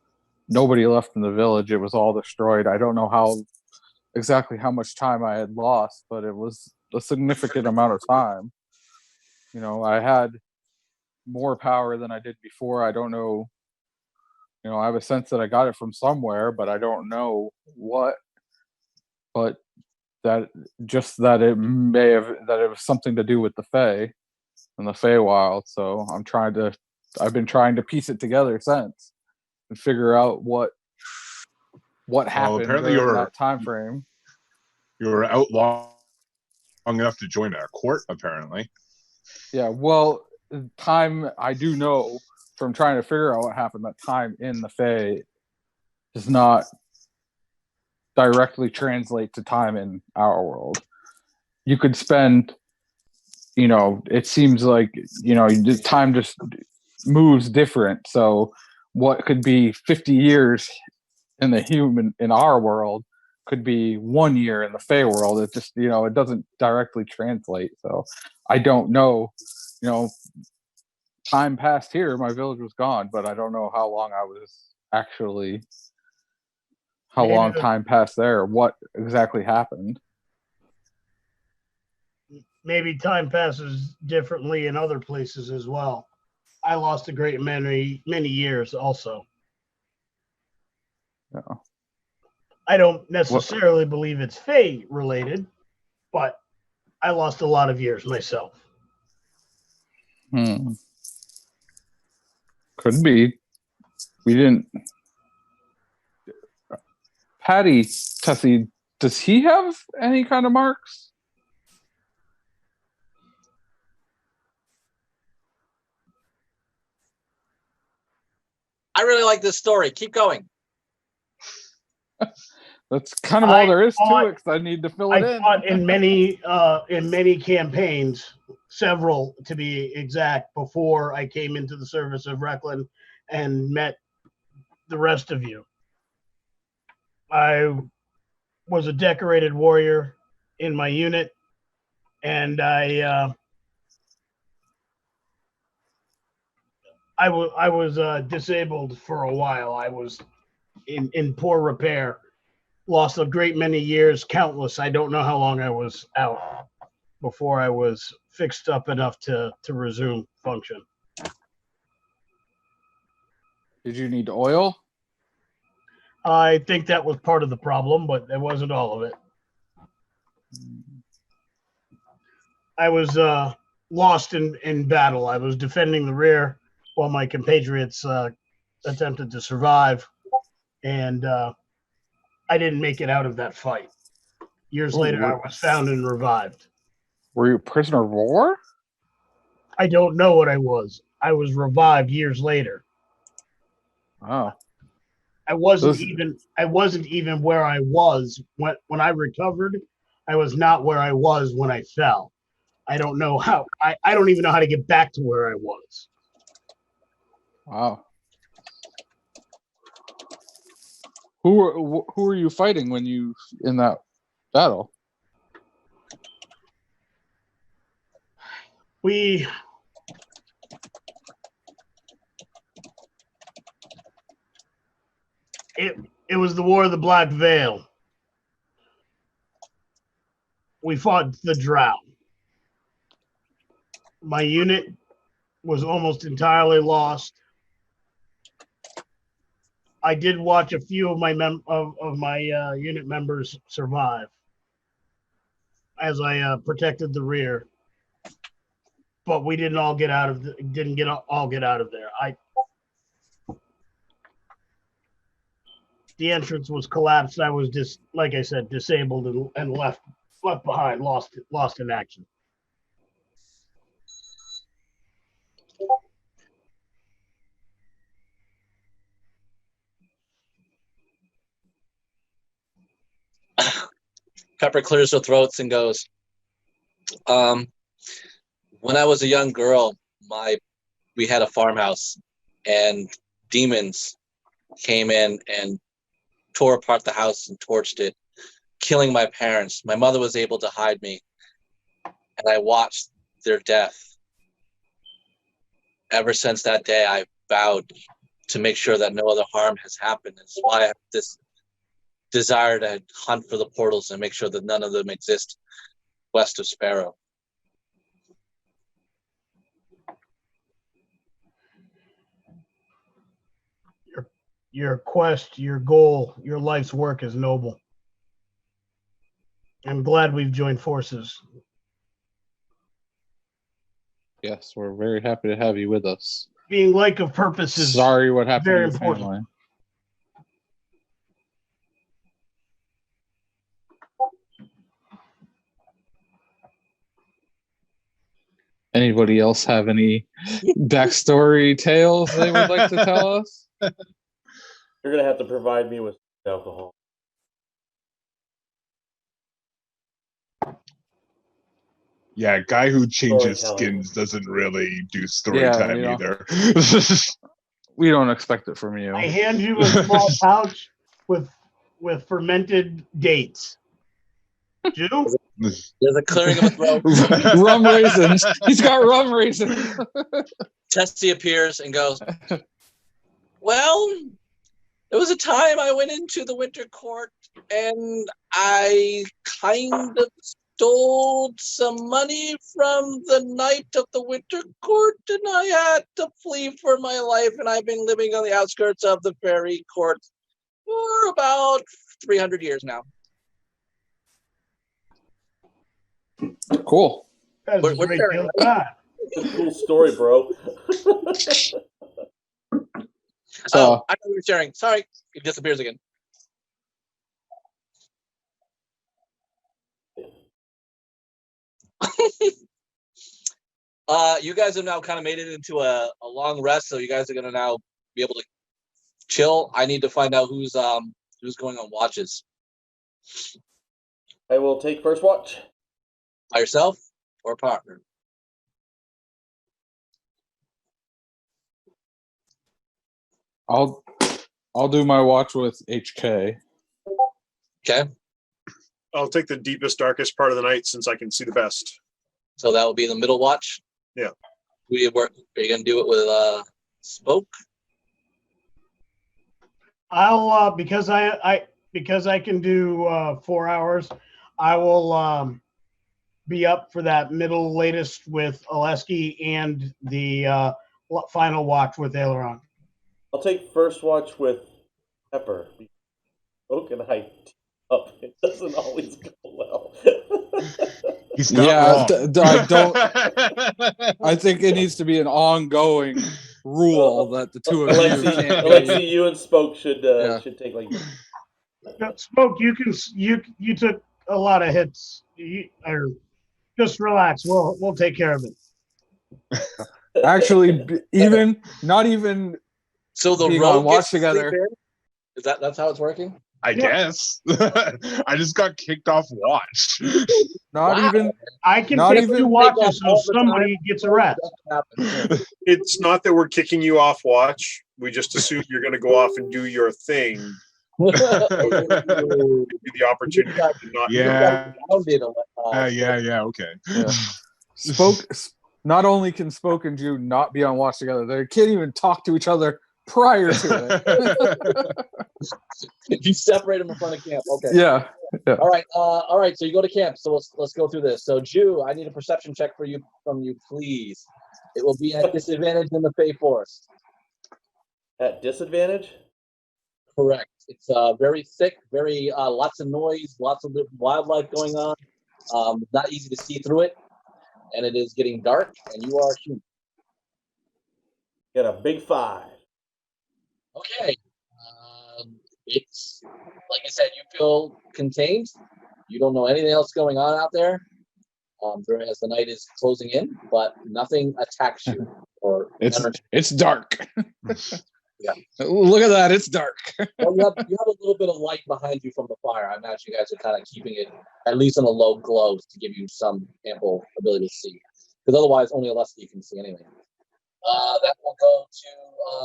nobody left in the village. It was all destroyed. I don't know exactly how much time I had lost, but it was a significant amount of time. I had more power than I did before. I don't know. I have a sense that I got it from somewhere, but I don't know what. But that it was something to do with the Fae and the Feywild. So I've been trying to piece it together since and figure out what happened apparently during that time frame. You were out long enough to join our court, apparently. Yeah, well, time, I do know from trying to figure out what happened, that time in the Fae does not directly translate to time in our world. You could spend, it seems like, time just moves different. So what could be 50 years in our world could be 1 year in the Fey world. It just, it doesn't directly translate. So I don't know, time passed here, my village was gone, but I don't know how long I was actually, how long time passed there, what exactly happened. Maybe time passes differently in other places as well. I lost a great many years also. Yeah. I don't necessarily believe it's Fey related, but I lost a lot of years myself. Could be. We didn't. Patty, Tessie, does he have any kind of marks? I really like this story. Keep going. That's kind of all there is to it, because I need to fill it in. I fought in many campaigns, several to be exact, before I came into the service of Recklin and met the rest of you. I was a decorated warrior in my unit, and I was disabled for a while. I was in poor repair. Lost a great many years, countless. I don't know how long I was out before I was fixed up enough to resume function. Did you need oil? I think that was part of the problem, but it wasn't all of it. I was lost in battle. I was defending the rear while my compatriots attempted to survive, and I didn't make it out of that fight. Years later, I was found and revived. Were you a prisoner of war? I don't know what I was. I was revived years later. Wow. I wasn't even where I was when I recovered. I was not where I was when I fell. I don't know how. I don't even know how to get back to where I was. Wow. Who were you fighting when you in that battle? It was the War of the Black Veil. We fought the Drow. My unit was almost entirely lost. I did watch a few of my unit members survive as I protected the rear, but we didn't all get out of there. The entrance was collapsed. I was just, like I said, disabled and left behind, lost in action. Pepper clears her throats and goes, when I was a young girl, we had a farmhouse, and demons came in and tore apart the house and torched it, killing my parents. My mother was able to hide me, and I watched their death. Ever since that day, I vowed to make sure that no other harm has happened. That's why I have this desire to hunt for the portals and make sure that none of them exist west of Sparrow. Your quest, your goal, your life's work is noble. I'm glad we've joined forces. Yes, we're very happy to have you with us. Being like of purpose is sorry what happened very to your important. family. Anybody else have any backstory tales they would like to tell us? You're gonna have to provide me with alcohol. Yeah, guy who changes skins doesn't really do story time either. We don't expect it from you. I hand you a small pouch with with fermented dates. Jew? There's a clearing of a throat. Rum raisins. He's got rum raisins. Tessie appears and goes, well, there was a time I went into the Winter Court and I kind of stole some money from the Knight of the Winter Court, and I had to flee for my life, and I've been living on the outskirts of the Fairy Court for about 300 years now. Cool. That's a great deal of time. Cool story, bro. Oh, I know you were sharing. Sorry, it disappears again. You guys have now kind of made it into a long rest, so you guys are gonna now be able to chill. I need to find out who's going on watches. I will take first watch. By yourself or a partner? I'll do my watch with HK. Okay. I'll take the deepest, darkest part of the night since I can see the best. So that will be the middle watch. Yeah. Are you gonna do it with Spoke? I'll because I can do 4 hours. I will be up for that middle latest with Oleski and the final watch with Aileron. I'll take first watch with Pepper. Oak and I up. It doesn't always go well. He's not wrong. I don't. I think it needs to be an ongoing rule that the two of you can't be. Alexi, you and Spoke should take like. Spoke, you took a lot of hits. Just relax. We'll take care of it. Actually, not even. So the being rogue on watch gets to together. sleep in? That's how it's working? I guess. I just got kicked off watch. I can not take even 2 watches so all the somebody time. gets a rest. It's not that we're kicking you off watch. We just assume you're going to go off and do your thing. Give you the opportunity to not. Yeah. Okay. Yeah. Not only can Spoke and Jew not be on watch together, they can't even talk to each other prior to it. You separate them in front of camp. Okay. Yeah. All right. So you go to camp. So let's go through this. So Jew, I need a perception check from you, please. It will be at disadvantage in the Fey Forest. At disadvantage? Correct. It's very thick, very lots of noise, lots of wildlife going on. Not easy to see through it, and it is getting dark. And you are human. Got a big 5. Okay. It's like I said, you feel contained. You don't know anything else going on out there. As the night is closing in, but nothing attacks you or it's dark. Yeah. Look at that, it's dark. Well, you have a little bit of light behind you from the fire. I imagine you guys are kind of keeping it at least on a low glow to give you some ample ability to see. Because otherwise, only Oleski can see anything. That will go to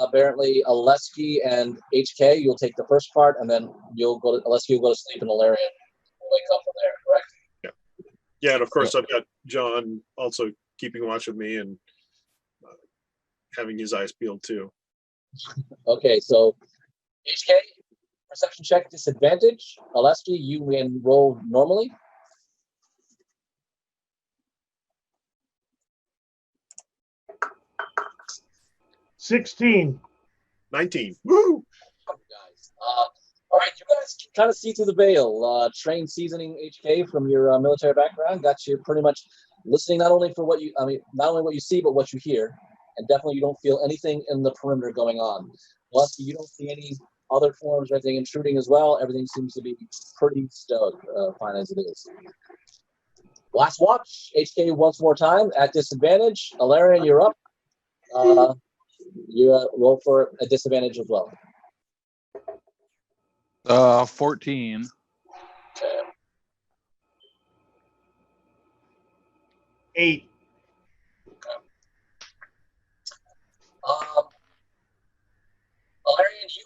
apparently Oleski and HK. You'll take the first part, and then Oleski will go to sleep, and Ilarion will wake up from there. Correct? Yeah, and of course I've got John also keeping watch with me and having his eyes peeled too. Okay, so HK, perception check disadvantage. Oleski, you can roll normally. $16. 19. Woo! Guys. All right, you guys can kind of see through the veil. Trained seasoning HK from your military background got you pretty much listening not only what you see, but what you hear. And definitely you don't feel anything in the perimeter going on. Plus, you don't see any other forms or anything intruding as well. Everything seems to be pretty stoked, fine as it is. Last watch, HK once more time at disadvantage. Ilarion, you're up. You roll for a disadvantage as well. 14. Okay. 8. Ilarion, you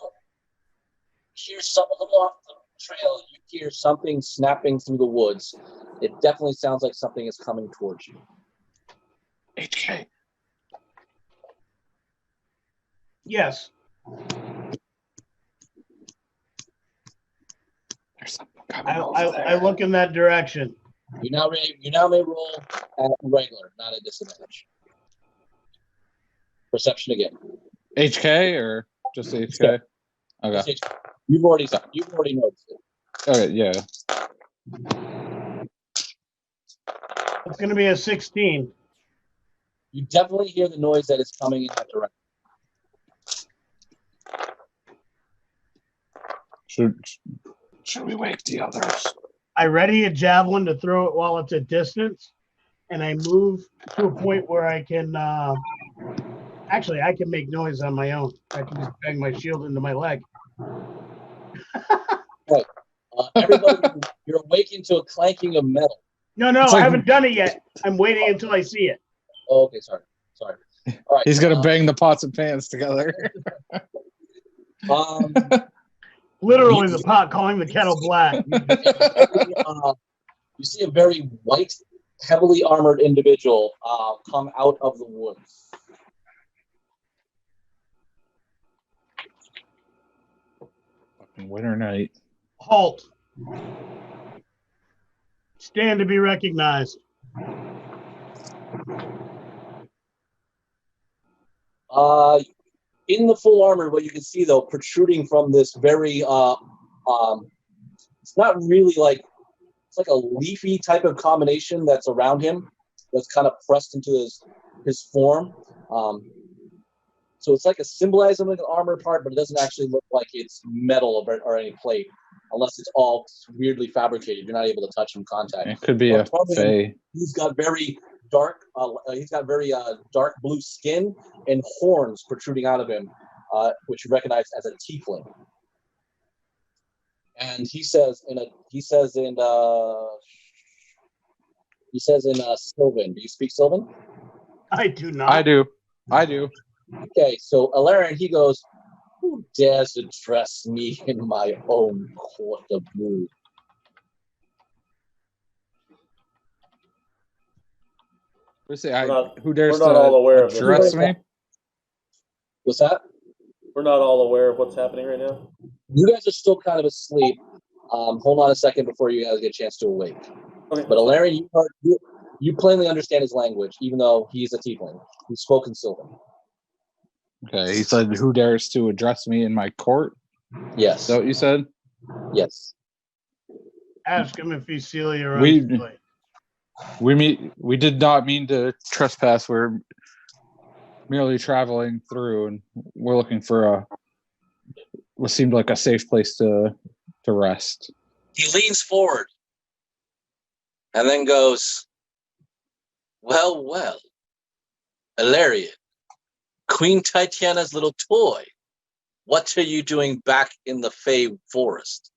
hear something a little off the trail, you hear something snapping through the woods. It definitely sounds like something is coming towards you. HK. Yes. There's something coming over there. I look in that direction. You now may roll at regular, not at disadvantage. Perception again. HK or just HK? Okay. You've already noticed it. Okay, yeah. It's going to be a 16. You definitely hear the noise that is coming in that direction. Should we wake the others? I ready a javelin to throw it while it's at distance, and I move to a point where I can. Actually, I can make noise on my own. I can just bang my shield into my leg. Right. Everybody, you're awakened to a clanking of metal. No, I haven't done it yet. I'm waiting until I see it. Oh, okay, sorry. All right. He's gonna bang the pots and pans together. Literally, the pot calling the kettle black. You see a very white, heavily armored individual come out of the woods. Fucking winter night. Halt. Stand to be recognized. In the full armor, what you can see though, protruding from this very it's not really like, it's like a leafy type of combination that's around him that's kind of pressed into his form. So it's like a symbolizing like an armor part, but it doesn't actually look like it's metal or any plate, unless it's all weirdly fabricated. You're not able to touch from contact. It could be a fae. He's got very dark. Dark blue skin and horns protruding out of him, which you recognize as a tiefling. And he says in Sylvan. Do you speak Sylvan? I do not. I do. Okay, so Alarian, he goes, "Who dares address me in my own court of blue?" Who dares we're not all aware of address me? What's that? We're not all aware of what's happening right now. You guys are still kind of asleep. Hold on a second before you guys get a chance to awake. Okay. But Alarian, you plainly understand his language, even though he's a tiefling. He's spoken Sylvan. Okay, he said, "Who dares to address me in my court?" Yes. Is that what you said? Yes. Ask him if he's Celia. We did not mean to trespass. We're merely traveling through, and we're looking for what seemed like a safe place to rest. He leans forward and then goes, well, Alarian, Queen Titiana's little toy, what are you doing back in the Fey forest?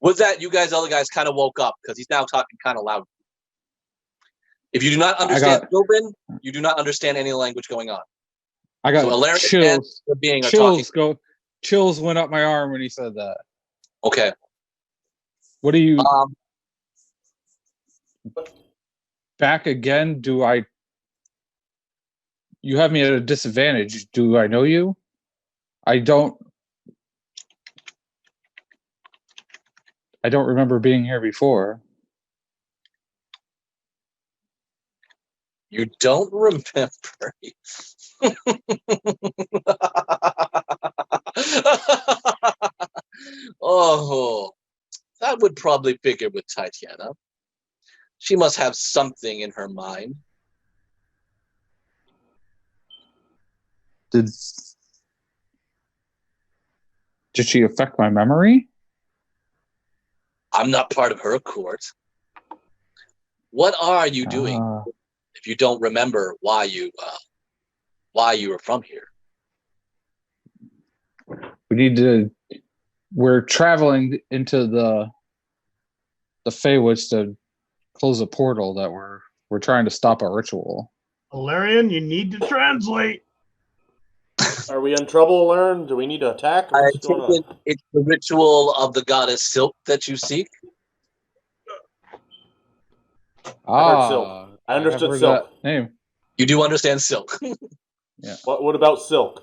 With that, you other guys kind of woke up because he's now talking kind of loud. If you do not understand Sylvan, you do not understand any language going on. I got chills. Chills went up my arm when he said that. Okay. What do you... back again? You have me at a disadvantage. Do I know you? I don't remember being here before. You don't remember. Oh, that would probably figure with Titiana. She must have something in her mind. Did she affect my memory? I'm not part of her court. What are you doing if you don't remember why you were from here? We're traveling into the Feywoods to close a portal that we're trying to stop a ritual. Alarian, you need to translate. Are we in trouble, Learn? Do we need to attack? I What's take going on? it's the ritual of the goddess Silk that you seek. I heard Silk. I have understood heard Silk. that name. You do understand Silk. Yeah. What about Silk?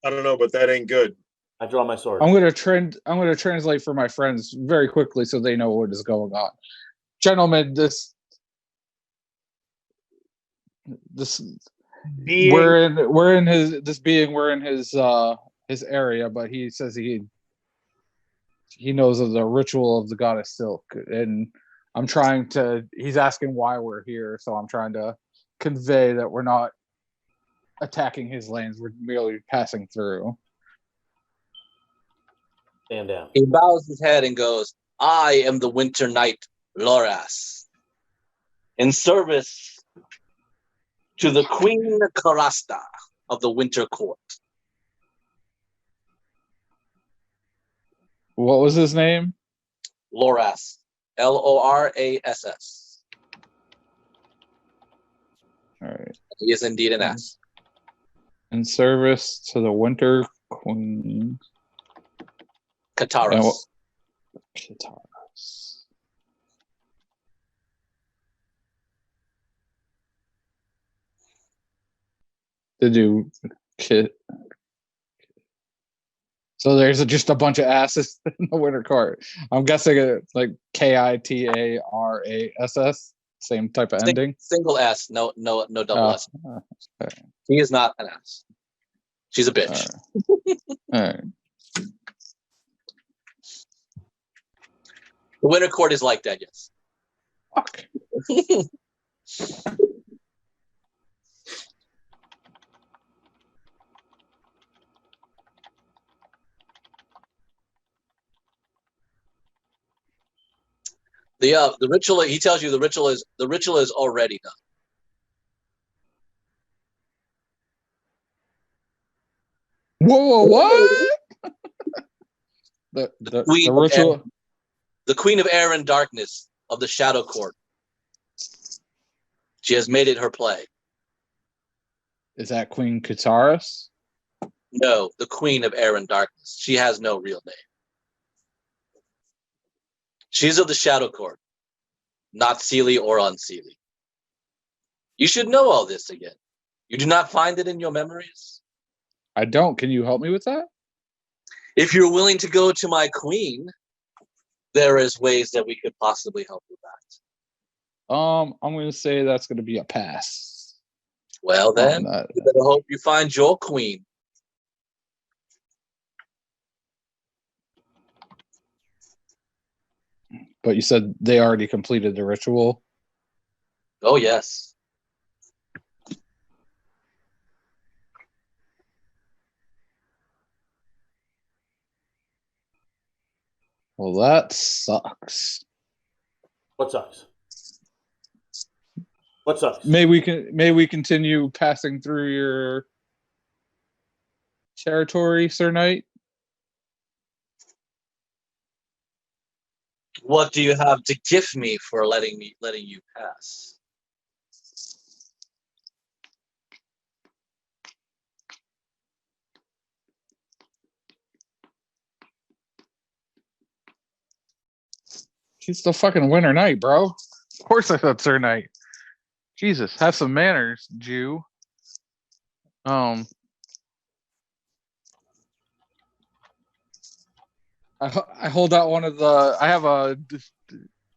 I don't know, but that ain't good. I draw my sword. I'm gonna translate for my friends very quickly so they know what is going on. Gentlemen, this Being, we're in his area, but he says he knows of the ritual of the goddess Silk, and he's asking why we're here, so I'm trying to convey that we're not attacking his lands, we're merely passing through. Stand down. He bows his head and goes, I am the Winter Knight Loras, in service to the Queen Karasta of the Winter Court. What was his name? Loras. Lorass. All right. He is indeed an ass. In service to the Winter Queen. Kataros. Kataros. Did you kit? So there's just a bunch of asses in the Winter Court. I'm guessing it's like Kitarass. Same type of ending. Single S, no double S. Okay. He is not an ass. She's a bitch. All right. The Winter Court is like that, yes. Fuck. The ritual. He tells you the ritual is already done. Whoa! What? the ritual. The Queen of Air and Darkness of the Shadow Court. She has made it her play. Is that Queen Kataros? No, the Queen of Air and Darkness. She has no real name. She's of the Shadow Court, not Seelie or unseelie. You should know all this again. You do not find it in your memories? I don't. Can you help me with that? If you're willing to go to my queen, there is ways that we could possibly help with that. I'm going to say that's going to be a pass. Well, then, you better hope you find your queen. But you said they already completed the ritual? Oh, yes. Well, that sucks. What sucks? What sucks? May we continue passing through your territory, Sir Knight? What do you have to give me for letting you pass? He's the fucking Winter Knight, bro. Of course I said Sir Knight. Jesus, have some manners, Jew. I hold out one of the. I have a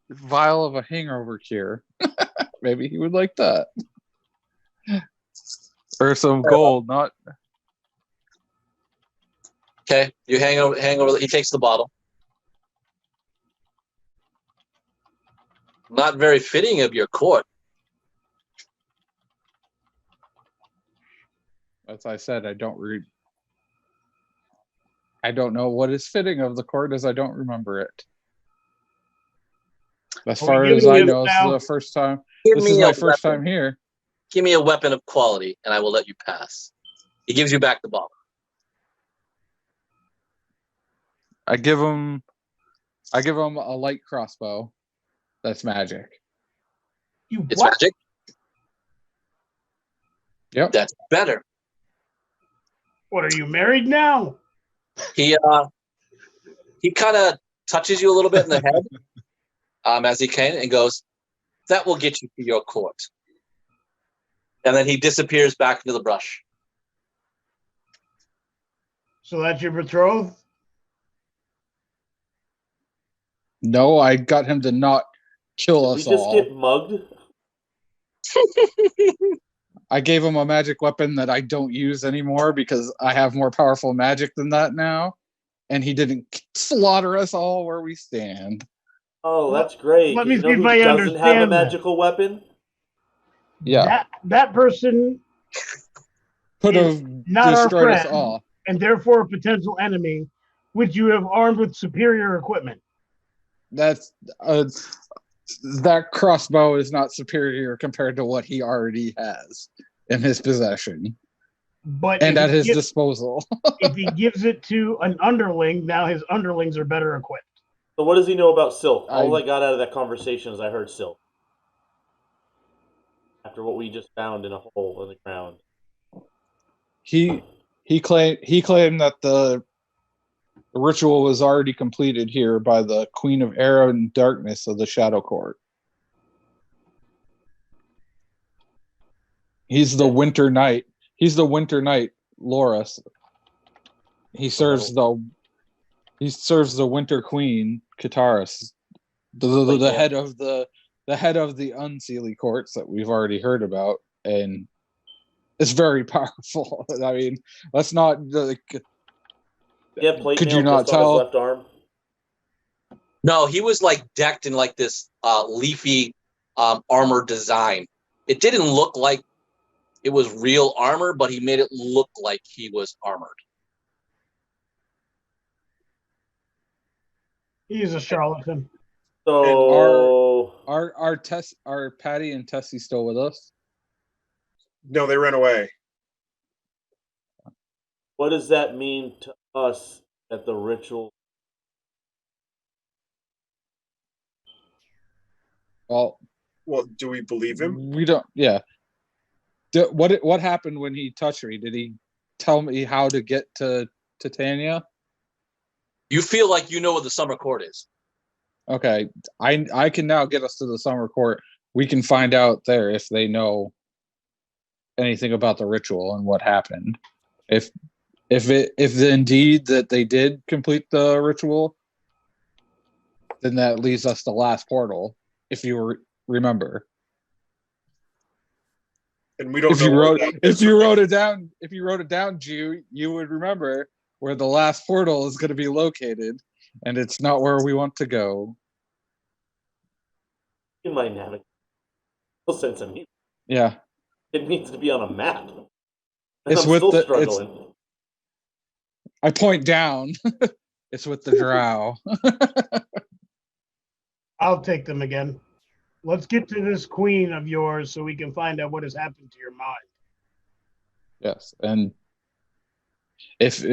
vial of a hangover cure. Maybe he would like that, or some gold. Not okay. You hang over. He takes the bottle. Not very fitting of your court. as I said, I don't read. I don't know what is fitting of the court as I don't remember it. As far as I know, this is the first time. This is my first time here. Give me a weapon of quality, and I will let you pass. He gives you back the bottle. I give him a light crossbow. That's magic. It's magic? Yep. That's better. What, are you married now? He kind of touches you a little bit in the head as he can and goes, "That will get you to your court." And then he disappears back into the brush. So that's your betrothed? No, I got him to not kill Did us we just all. get mugged? I gave him a magic weapon that I don't use anymore because I have more powerful magic than that now. And he didn't slaughter us all where we stand. Oh, that's great. Let me You know see if who I doesn't have a understand that. magical weapon? Yeah. That person Could is have not our destroyed us friend, all. and therefore a potential enemy, which you have armed with superior equipment. That's that crossbow is not superior compared to what he already has in his possession But and at his disposal. if he gives it to an underling, now his underlings are better equipped. So what does he know about Silk? All I got out of that conversation is I heard Silk. After what we just found in a hole in the ground. He claimed that the ritual was already completed here by the Queen of Air and Darkness of the Shadow Court. He's the Winter Knight. He's the Winter Knight, Loras. He serves the Winter Queen, Kataris, the head of the Unseelie courts that we've already heard about, and it's very powerful. I mean, let's not. Yeah, plate could mail you not just on tell? his left arm. No, he was like decked in like this leafy armor design. It didn't look like it was real armor, but he made it look like he was armored. He's a charlatan. So Are Patty and Tessie still with us? No, they ran away. what does that mean to us at the ritual? Well, do we believe him? we don't. Yeah. What happened when he touched me? Did he tell me how to get to Titania? You feel like you know what the summer court is. Okay, I can now get us to the summer court. We can find out there if they know anything about the ritual and what happened. If indeed that they did complete the ritual, then that leads us to last portal. If you remember, and we don't. If you wrote it down, Jew, you would remember where the last portal is going to be located, and it's not where we want to go. You might have a sense of me. Yeah, it needs to be on a map. And it's I'm still struggling. I point down. It's with the drow. I'll take them again. Let's get to this queen of yours so we can find out what has happened to your mind. Yes, and if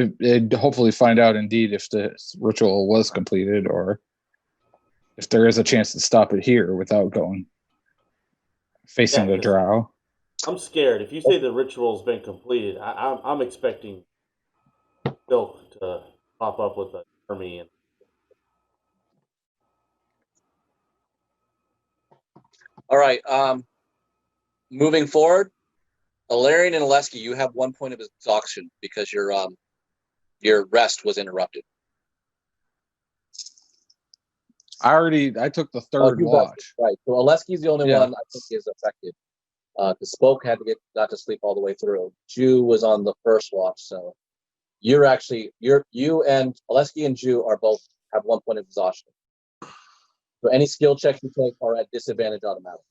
hopefully find out indeed if the ritual was completed or if there is a chance to stop it here without going facing the drow. I'm scared. If you say the ritual's been completed, I'm expecting Silk to pop up with an army. And all right. Moving forward, Alarian and Oleski, you have 1 point of exhaustion because your rest was interrupted. I took the third watch. Right. So Oleski's the only one I think is affected. The Spoke got to sleep all the way through. Jew was on the first watch, so you and Oleski and Jew are both have 1 point of exhaustion. So any skill checks you take are at disadvantage automatically.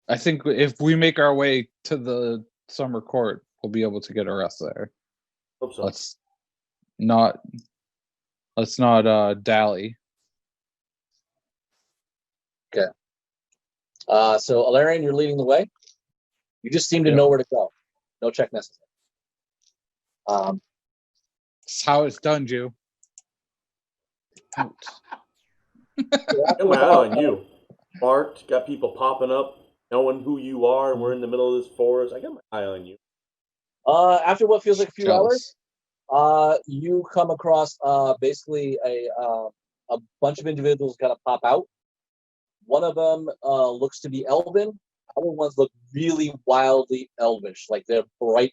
I think if we make our way to the summer court, we'll be able to get a rest there. Hope so. Let's not dally. Okay. So Alarian, you're leading the way. You just seem to know where to go. No check necessary. That's how it's done, Jew. Come on you. Marked, got people popping up. knowing who you are, and we're in the middle of this forest. I got my eye on you. After what feels like a few Jealous. hours, you come across basically a bunch of individuals kind of pop out. One of them looks to be elven. Other ones look really wildly elvish, like they're bright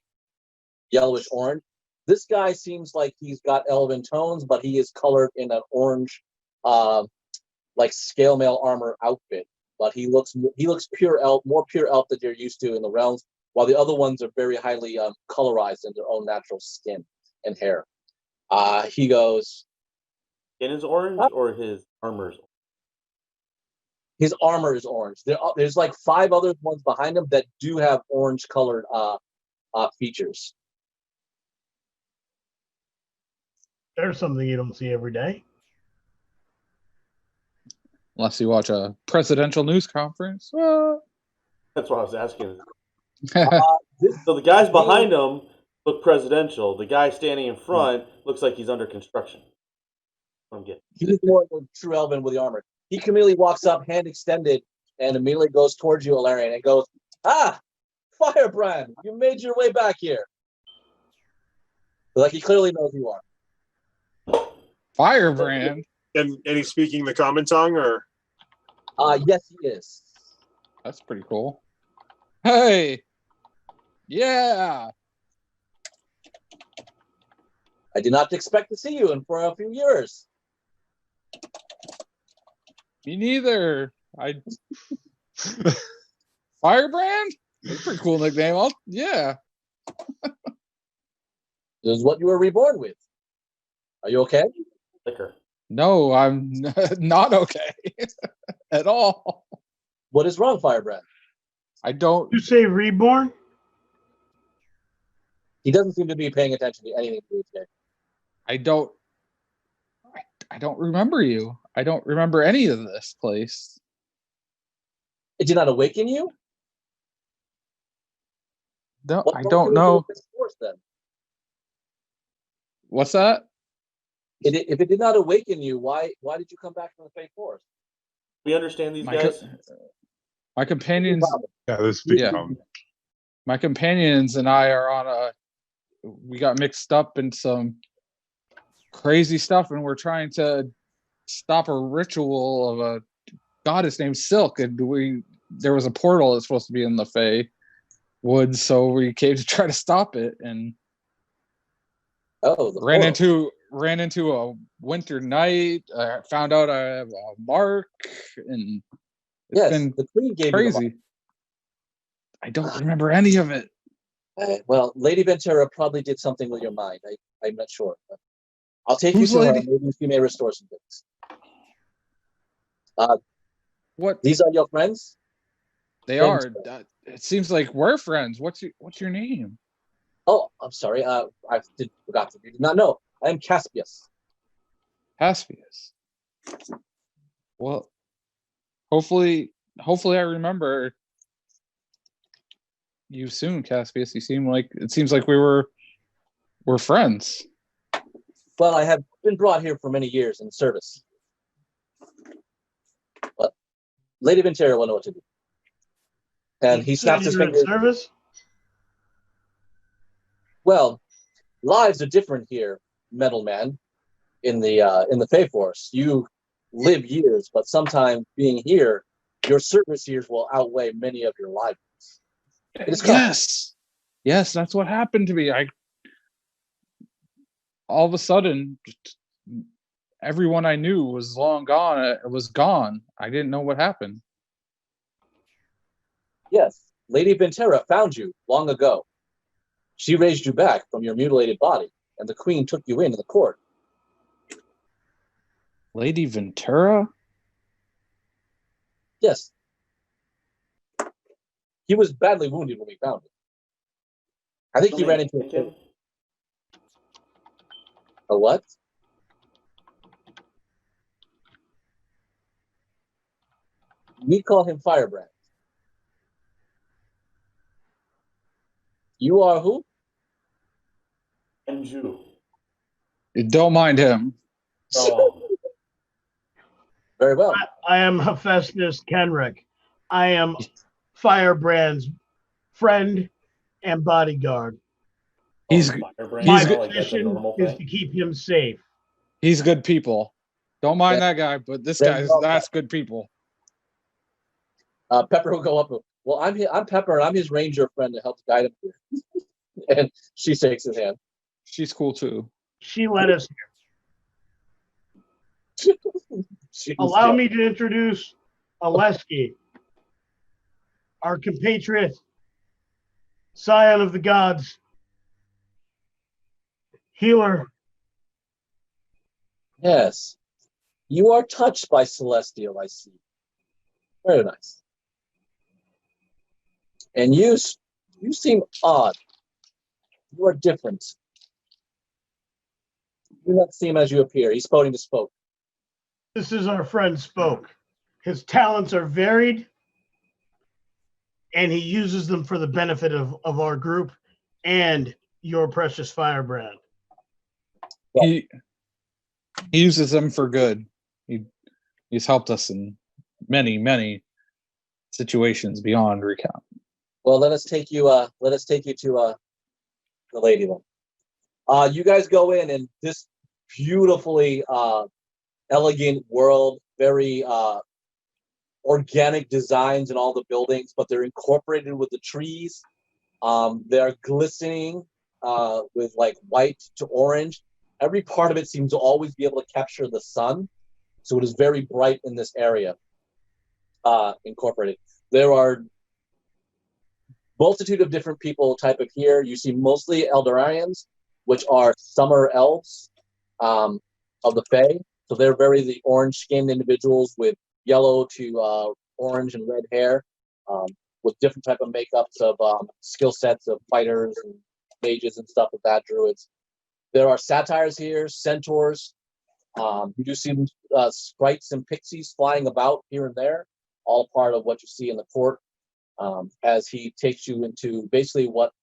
yellowish orange. This guy seems like he's got elven tones, but he is colored in an orange, like scale mail armor outfit. But he looks pure elf, more pure elf that you're used to in the realms, while the other ones are very highly colorized in their own natural skin and hair. He goes, Skin is orange or his armor's orange? his armor is orange. There's like 5 other ones behind him that do have orange colored features. There's something you don't see every day. Unless you watch a presidential news conference. That's what I was asking. This So the guys behind him look presidential. The guy standing in front looks like he's under construction. I'm getting. He's more the true elven with the armor. He immediately walks up, hand extended, and immediately goes towards you, Alarian, and goes, Firebrand, you made your way back here. Like he clearly knows who you are. Firebrand. And he's speaking the common tongue, or Yes, he is. That's pretty cool. Hey. Yeah. I did not expect to see you in for a few years. Me neither. Firebrand? That's a pretty cool nickname. Yeah. This is what you were reborn with. Are you okay? Liquor. No, I'm not okay at all. What is wrong, Firebrand? I don't. You say reborn? He doesn't seem to be paying attention to anything today. I don't remember you. I don't remember any of this place. It did not awaken you? No, What I brought don't you know. into this force, then? What's that? If it did not awaken you, why did you come back from the Fey Forest? We understand these My guys. My companions. Yeah, this big Yeah. problem. My companions and I are on we got mixed up in some crazy stuff, and we're trying to stop a ritual of a goddess named Silk, and there was a portal that's supposed to be in the Fey woods, so we came to try to stop it, and ran into a winter night. I found out I have a mark, and it's been the Queen gave crazy. you I don't remember any of it. well, Lady Ventura probably did something with your mind. I'm not sure. But I'll take Who's you to her. Lady? Maybe she may restore some things. What These are your friends? they Thanks. are? It seems like we're friends. What's your name? Oh, I'm sorry. I forgot. You did not know. I am Caspius. Caspius. Well, hopefully I remember you soon, Caspius. It seems like we're friends. Well, I have been brought here for many years in service. But Lady Ventura will know what to do. And he snaps his fingers. Service? Well, lives are different here, Metal Man. In the Fey Force, you live years, but sometimes being here, your service years will outweigh many of your lives. Yes, that's what happened to me. All of a sudden, everyone I knew was long gone. It was gone. I didn't know what happened. Yes, Lady Ventura found you long ago. She raised you back from your mutilated body, and the Queen took you into the court. Lady Ventura? Yes. He was badly wounded when we found him. I think he ran into a what? We call him Firebrand. You are who? And you. Don't mind him. Oh. Very well. I am Hephaestus Kenrick. I am Firebrand's friend and bodyguard. He's Firebrand. My good. Like that's a mission normal is thing. to keep him safe. He's good people. Don't mind that guy, but this that's good people. Pepper will go up. Well, I'm Pepper, and I'm his ranger friend that helps guide him here. And she shakes his hand. She's cool too. She led us here. Allow me to introduce Aleski, our compatriot, scion of the gods, healer. Yes. You are touched by Celestial, I see. Very nice. And you seem odd. You are different. You do not seem as you appear. He's pointing to Spoke. This is our friend Spoke. His talents are varied, and he uses them for the benefit of our group and your precious Firebrand. He uses them for good. He's helped us in many situations beyond recount. Well, let us take you to the lady one. You guys go in, and this beautifully elegant world, very organic designs in all the buildings, but they're incorporated with the trees. They're glistening with like white to orange. Every part of it seems to always be able to capture the sun, so it is very bright in this area. Incorporated. There are multitude of different people type of here. You see mostly Eldarians, which are summer elves of the Fae. So they're very the orange-skinned individuals with yellow to orange and red hair, with different type of makeups of skill sets of fighters and mages and stuff like that, druids. There are satyrs here, centaurs. You do see sprites and pixies flying about here and there, all part of what you see in the court, as he takes you into basically what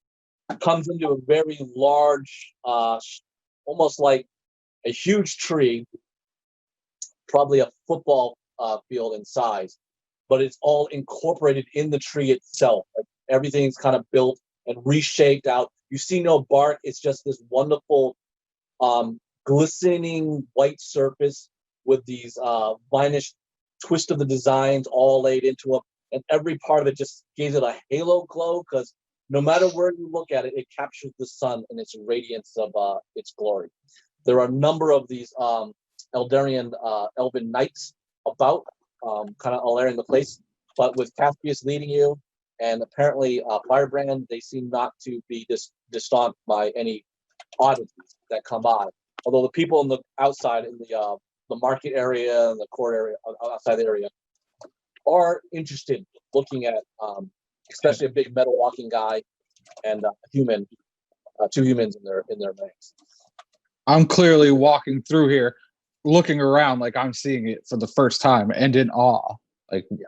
comes into a very large, almost like a huge tree, probably a football field in size, but it's all incorporated in the tree itself. Like everything's kind of built and reshaped out. You see no bark. It's just this wonderful, glistening white surface with these vinish twist of the designs all laid into it. And every part of it just gives it a halo glow, because no matter where you look at it, it captures the sun and its radiance of its glory. There are a number of these Eldarian elven knights about, kind of all airing the place, but with Caspius leading you, and apparently Firebrand, they seem not to be distanced by any oddities that come by. Although the people in the outside, in the market area and the court area, outside the area, are interested, looking at, especially a big metal walking guy and a human, two humans in their ranks. I'm clearly walking through here, looking around like I'm seeing it for the first time and in awe. Like, yeah.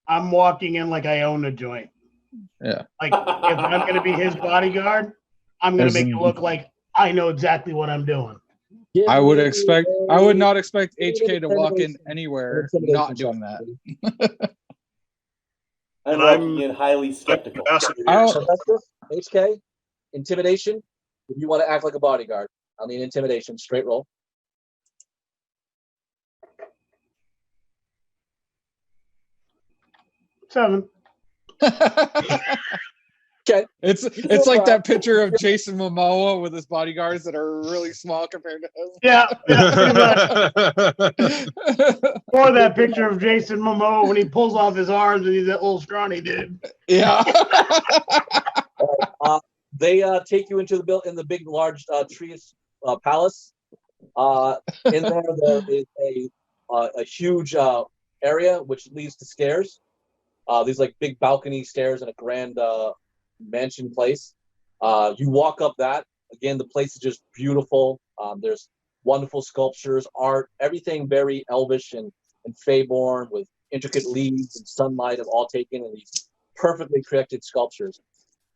I'm walking in like I own a joint. Yeah. Like if I'm going to be his bodyguard, I'm going to make it look like I know exactly what I'm doing. I would not expect HK to walk in anywhere not doing that. I'm walking in highly skeptical. HK, intimidation. If you want to act like a bodyguard, I'll need intimidation. Straight roll. Seven. Okay. It's like that picture of Jason Momoa with his bodyguards that are really small compared to him. Yeah. Or that picture of Jason Momoa when he pulls off his arms and he's that little scrawny dude. Yeah. They take you into the big, large trees palace. In there is a huge area which leads to stairs. These like big balcony stairs in a grand mansion place. You walk up that. Again, the place is just beautiful. There's wonderful sculptures, art, everything very elvish and Feyborn, with intricate leaves and sunlight of all taken in these perfectly corrected sculptures.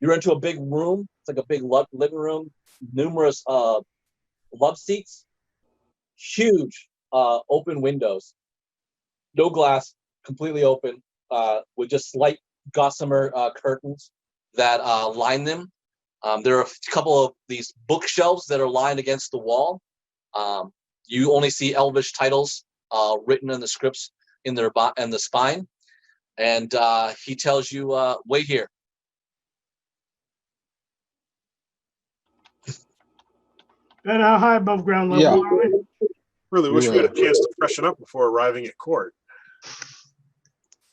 You're into a big room. It's like a big living room. Numerous love seats. Huge open windows. No glass, completely open, with just slight gossamer curtains that line them. There are a couple of these bookshelves that are lined against the wall. You only see Elvish titles written in the scripts in the spine, and he tells you, "Wait here." And how high above ground level Yeah. are we? Really wish we had a Yeah. chance to freshen up before arriving at court.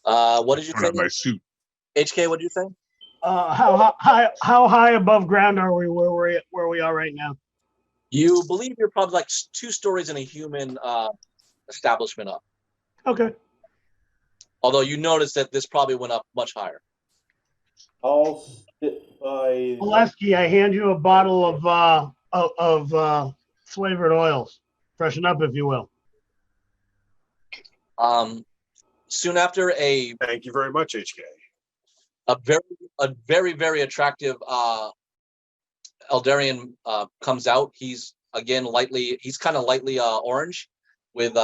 What did you I say? have my suit. HK, what did you say? How high above ground are we where we are right now? You believe you're probably like 2 stories in a human establishment up. Okay. Although you notice that this probably went up much higher. I'll sit by. Oleski, I hand you a bottle of flavored oils. Freshen up, if you will. Soon after, Thank you very much, HK. a very attractive Eldarian comes out. He's again kind of lightly orange, with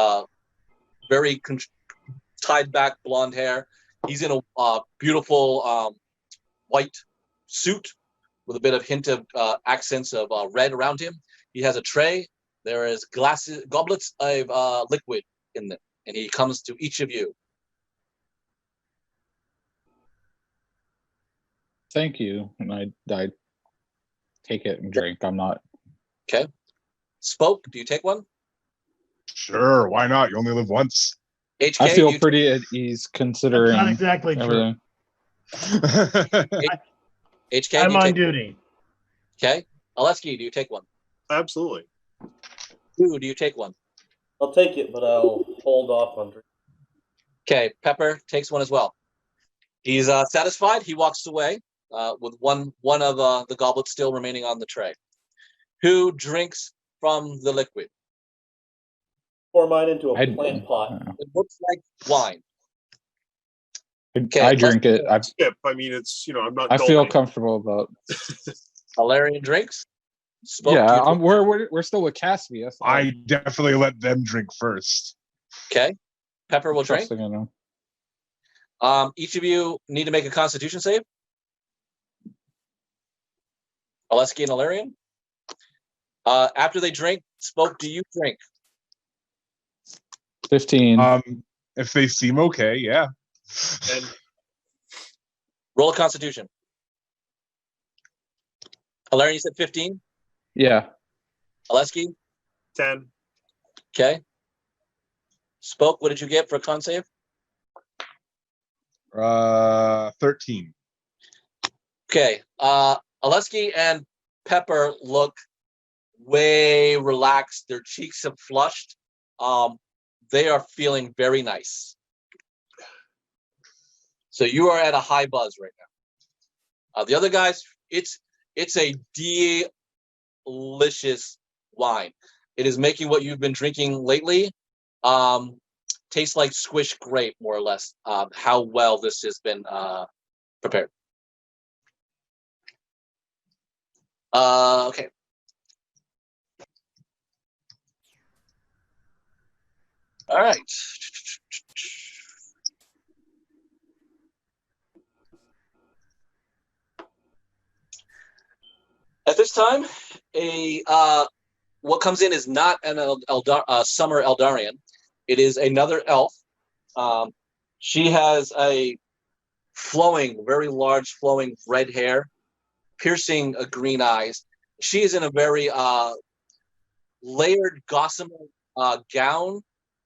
very tied back blonde hair. He's in a beautiful white suit with a bit of hint of accents of red around him. He has a tray. There is goblets of liquid in them, and he comes to each of you. Thank you. And I take it and drink. I'm not. Okay. Spoke, do you take one? Sure, why not? You only live once. HK, I feel pretty at ease considering That's not exactly true. everything. HK, I'm do you on take? duty. Okay. Aleski, do you take one? Absolutely. Do you take one? I'll take it, but I'll hold off on drinking. Okay. Pepper takes one as well. He's satisfied. He walks away with one of the goblets still remaining on the tray. Who drinks from the liquid? Pour mine into a plant pot. It looks like wine. Okay, I drink it. Skip. I mean, it's, I'm not. I feel dulling. comfortable about. Valerian drinks. Spoke, Yeah, we're still with Caspius. I definitely let them drink first. Okay. Pepper will drink. Trusting in them. Each of you need to make a Constitution save. Aleski and Alarian. After they drink, Spoke, do you drink? 15. If they seem okay, yeah. And Roll a Constitution. Alarian, you said 15? Yeah. Aleski? 10. Okay. Spoke, what did you get for a con save? 13. Okay. Aleski and Pepper look way relaxed. Their cheeks have flushed. They are feeling very nice. So you are at a high buzz right now. The other guys, it's a delicious wine. It is making what you've been drinking lately taste like squish grape, more or less. How well this has been prepared. Okay. All right. At this time, what comes in is not an summer Eldarian. It is another elf. She has a very large flowing red hair, piercing green eyes. She is in a very layered gossamer gown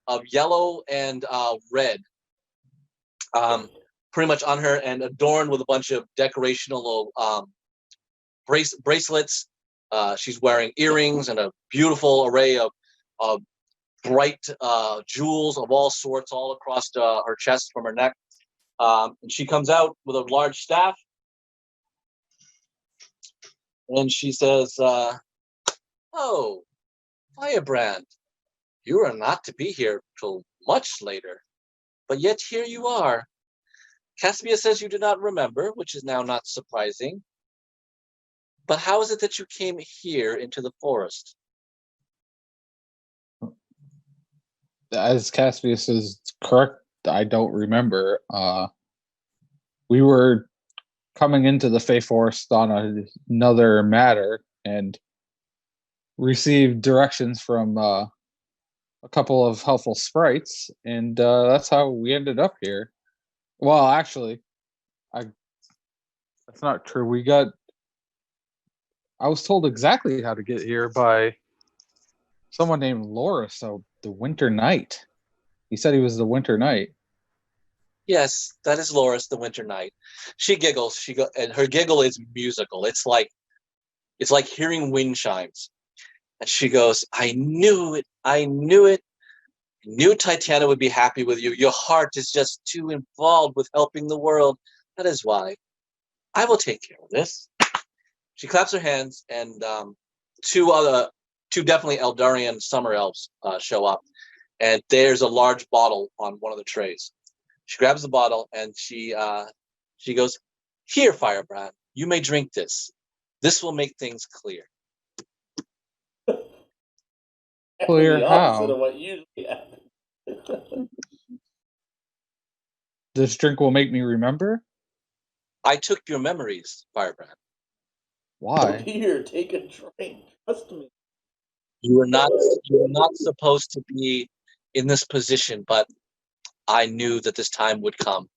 of yellow and red, pretty much on her, and adorned with a bunch of decorational bracelets. She's wearing earrings and a beautiful array of bright jewels of all sorts all across her chest from her neck. And she comes out with a large staff, and she says, "Oh, Firebrand, you are not to be here till much later, but yet here you are. Caspia says you do not remember, which is now not surprising. But how is it that you came here into the forest?" As Caspius is correct, I don't remember. we were coming into the Fey Forest on another matter and received directions from a couple of helpful sprites, and that's how we ended up here. Well, actually, that's not true. I was told exactly how to get here by someone named Laura, so the Winter Knight. He said he was the Winter Knight. Yes, that is Loris, the Winter Knight. She giggles. And her giggle is musical. It's like hearing wind chimes. And she goes, I knew it. I knew it. I knew Titania would be happy with you. Your heart is just too involved with helping the world. That is why. I will take care of this. She claps her hands, and two definitely Eldarian summer elves show up. And there's a large bottle on one of the trays. She grabs the bottle and she goes, "Here, Firebrand, you may drink this. This will make things clear." Clear the how? opposite of what usually happens. This drink will make me remember? I took your memories, Firebrand. Why? Here, take a drink. Trust me. You were not supposed to be in this position, but I knew that this time would come.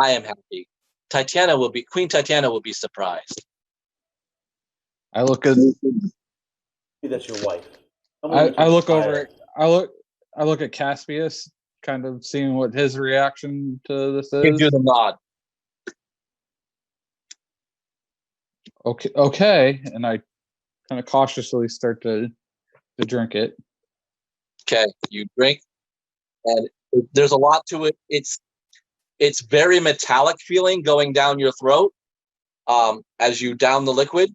I am happy. Queen Titania will be surprised. I look at That's your wife. I look over I look at Caspius, kind of seeing what his reaction to this is. Give you the nod. Okay, and I kind of cautiously start to drink it. Okay, you drink, and there's a lot to it. It's very metallic feeling going down your throat as you down the liquid.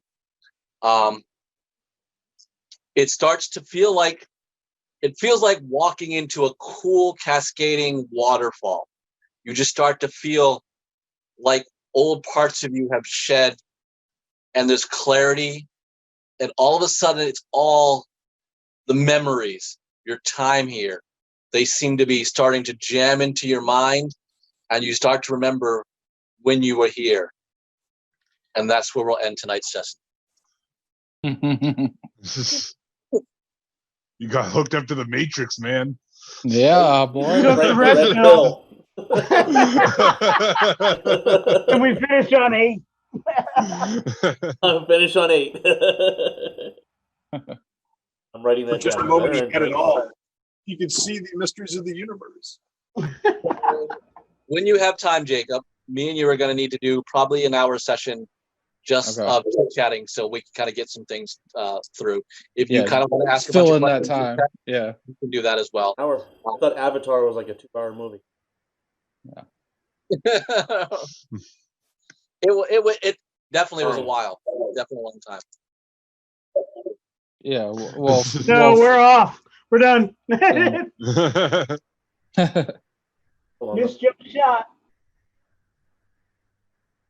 It starts to feel like walking into a cool cascading waterfall. You just start to feel like old parts of you have shed, and there's clarity, and all of a sudden it's all the memories, your time here. They seem to be starting to jam into your mind, and you start to remember when you were here. And that's where we'll end tonight's session. You got hooked up to the Matrix, man. Yeah, boy. Took the red pill. Can we finish on 8? I'm finished on 8. I'm writing that Just down. a moment, There you and get it drink. all. You can see the mysteries of the universe. When you have time, Jacob, me and you are going to need to do probably an hour session just Okay. chatting, so we can kind of get some things through. If you Yeah, kind of want to ask a bunch fill of in that questions, time. Yeah. you can do that as well. Hour. I thought Avatar was like a 2-hour movie. It definitely was a while. Definitely a long time. Yeah. Well, No, we're off. We're done. Hold on. Missed your shot.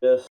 This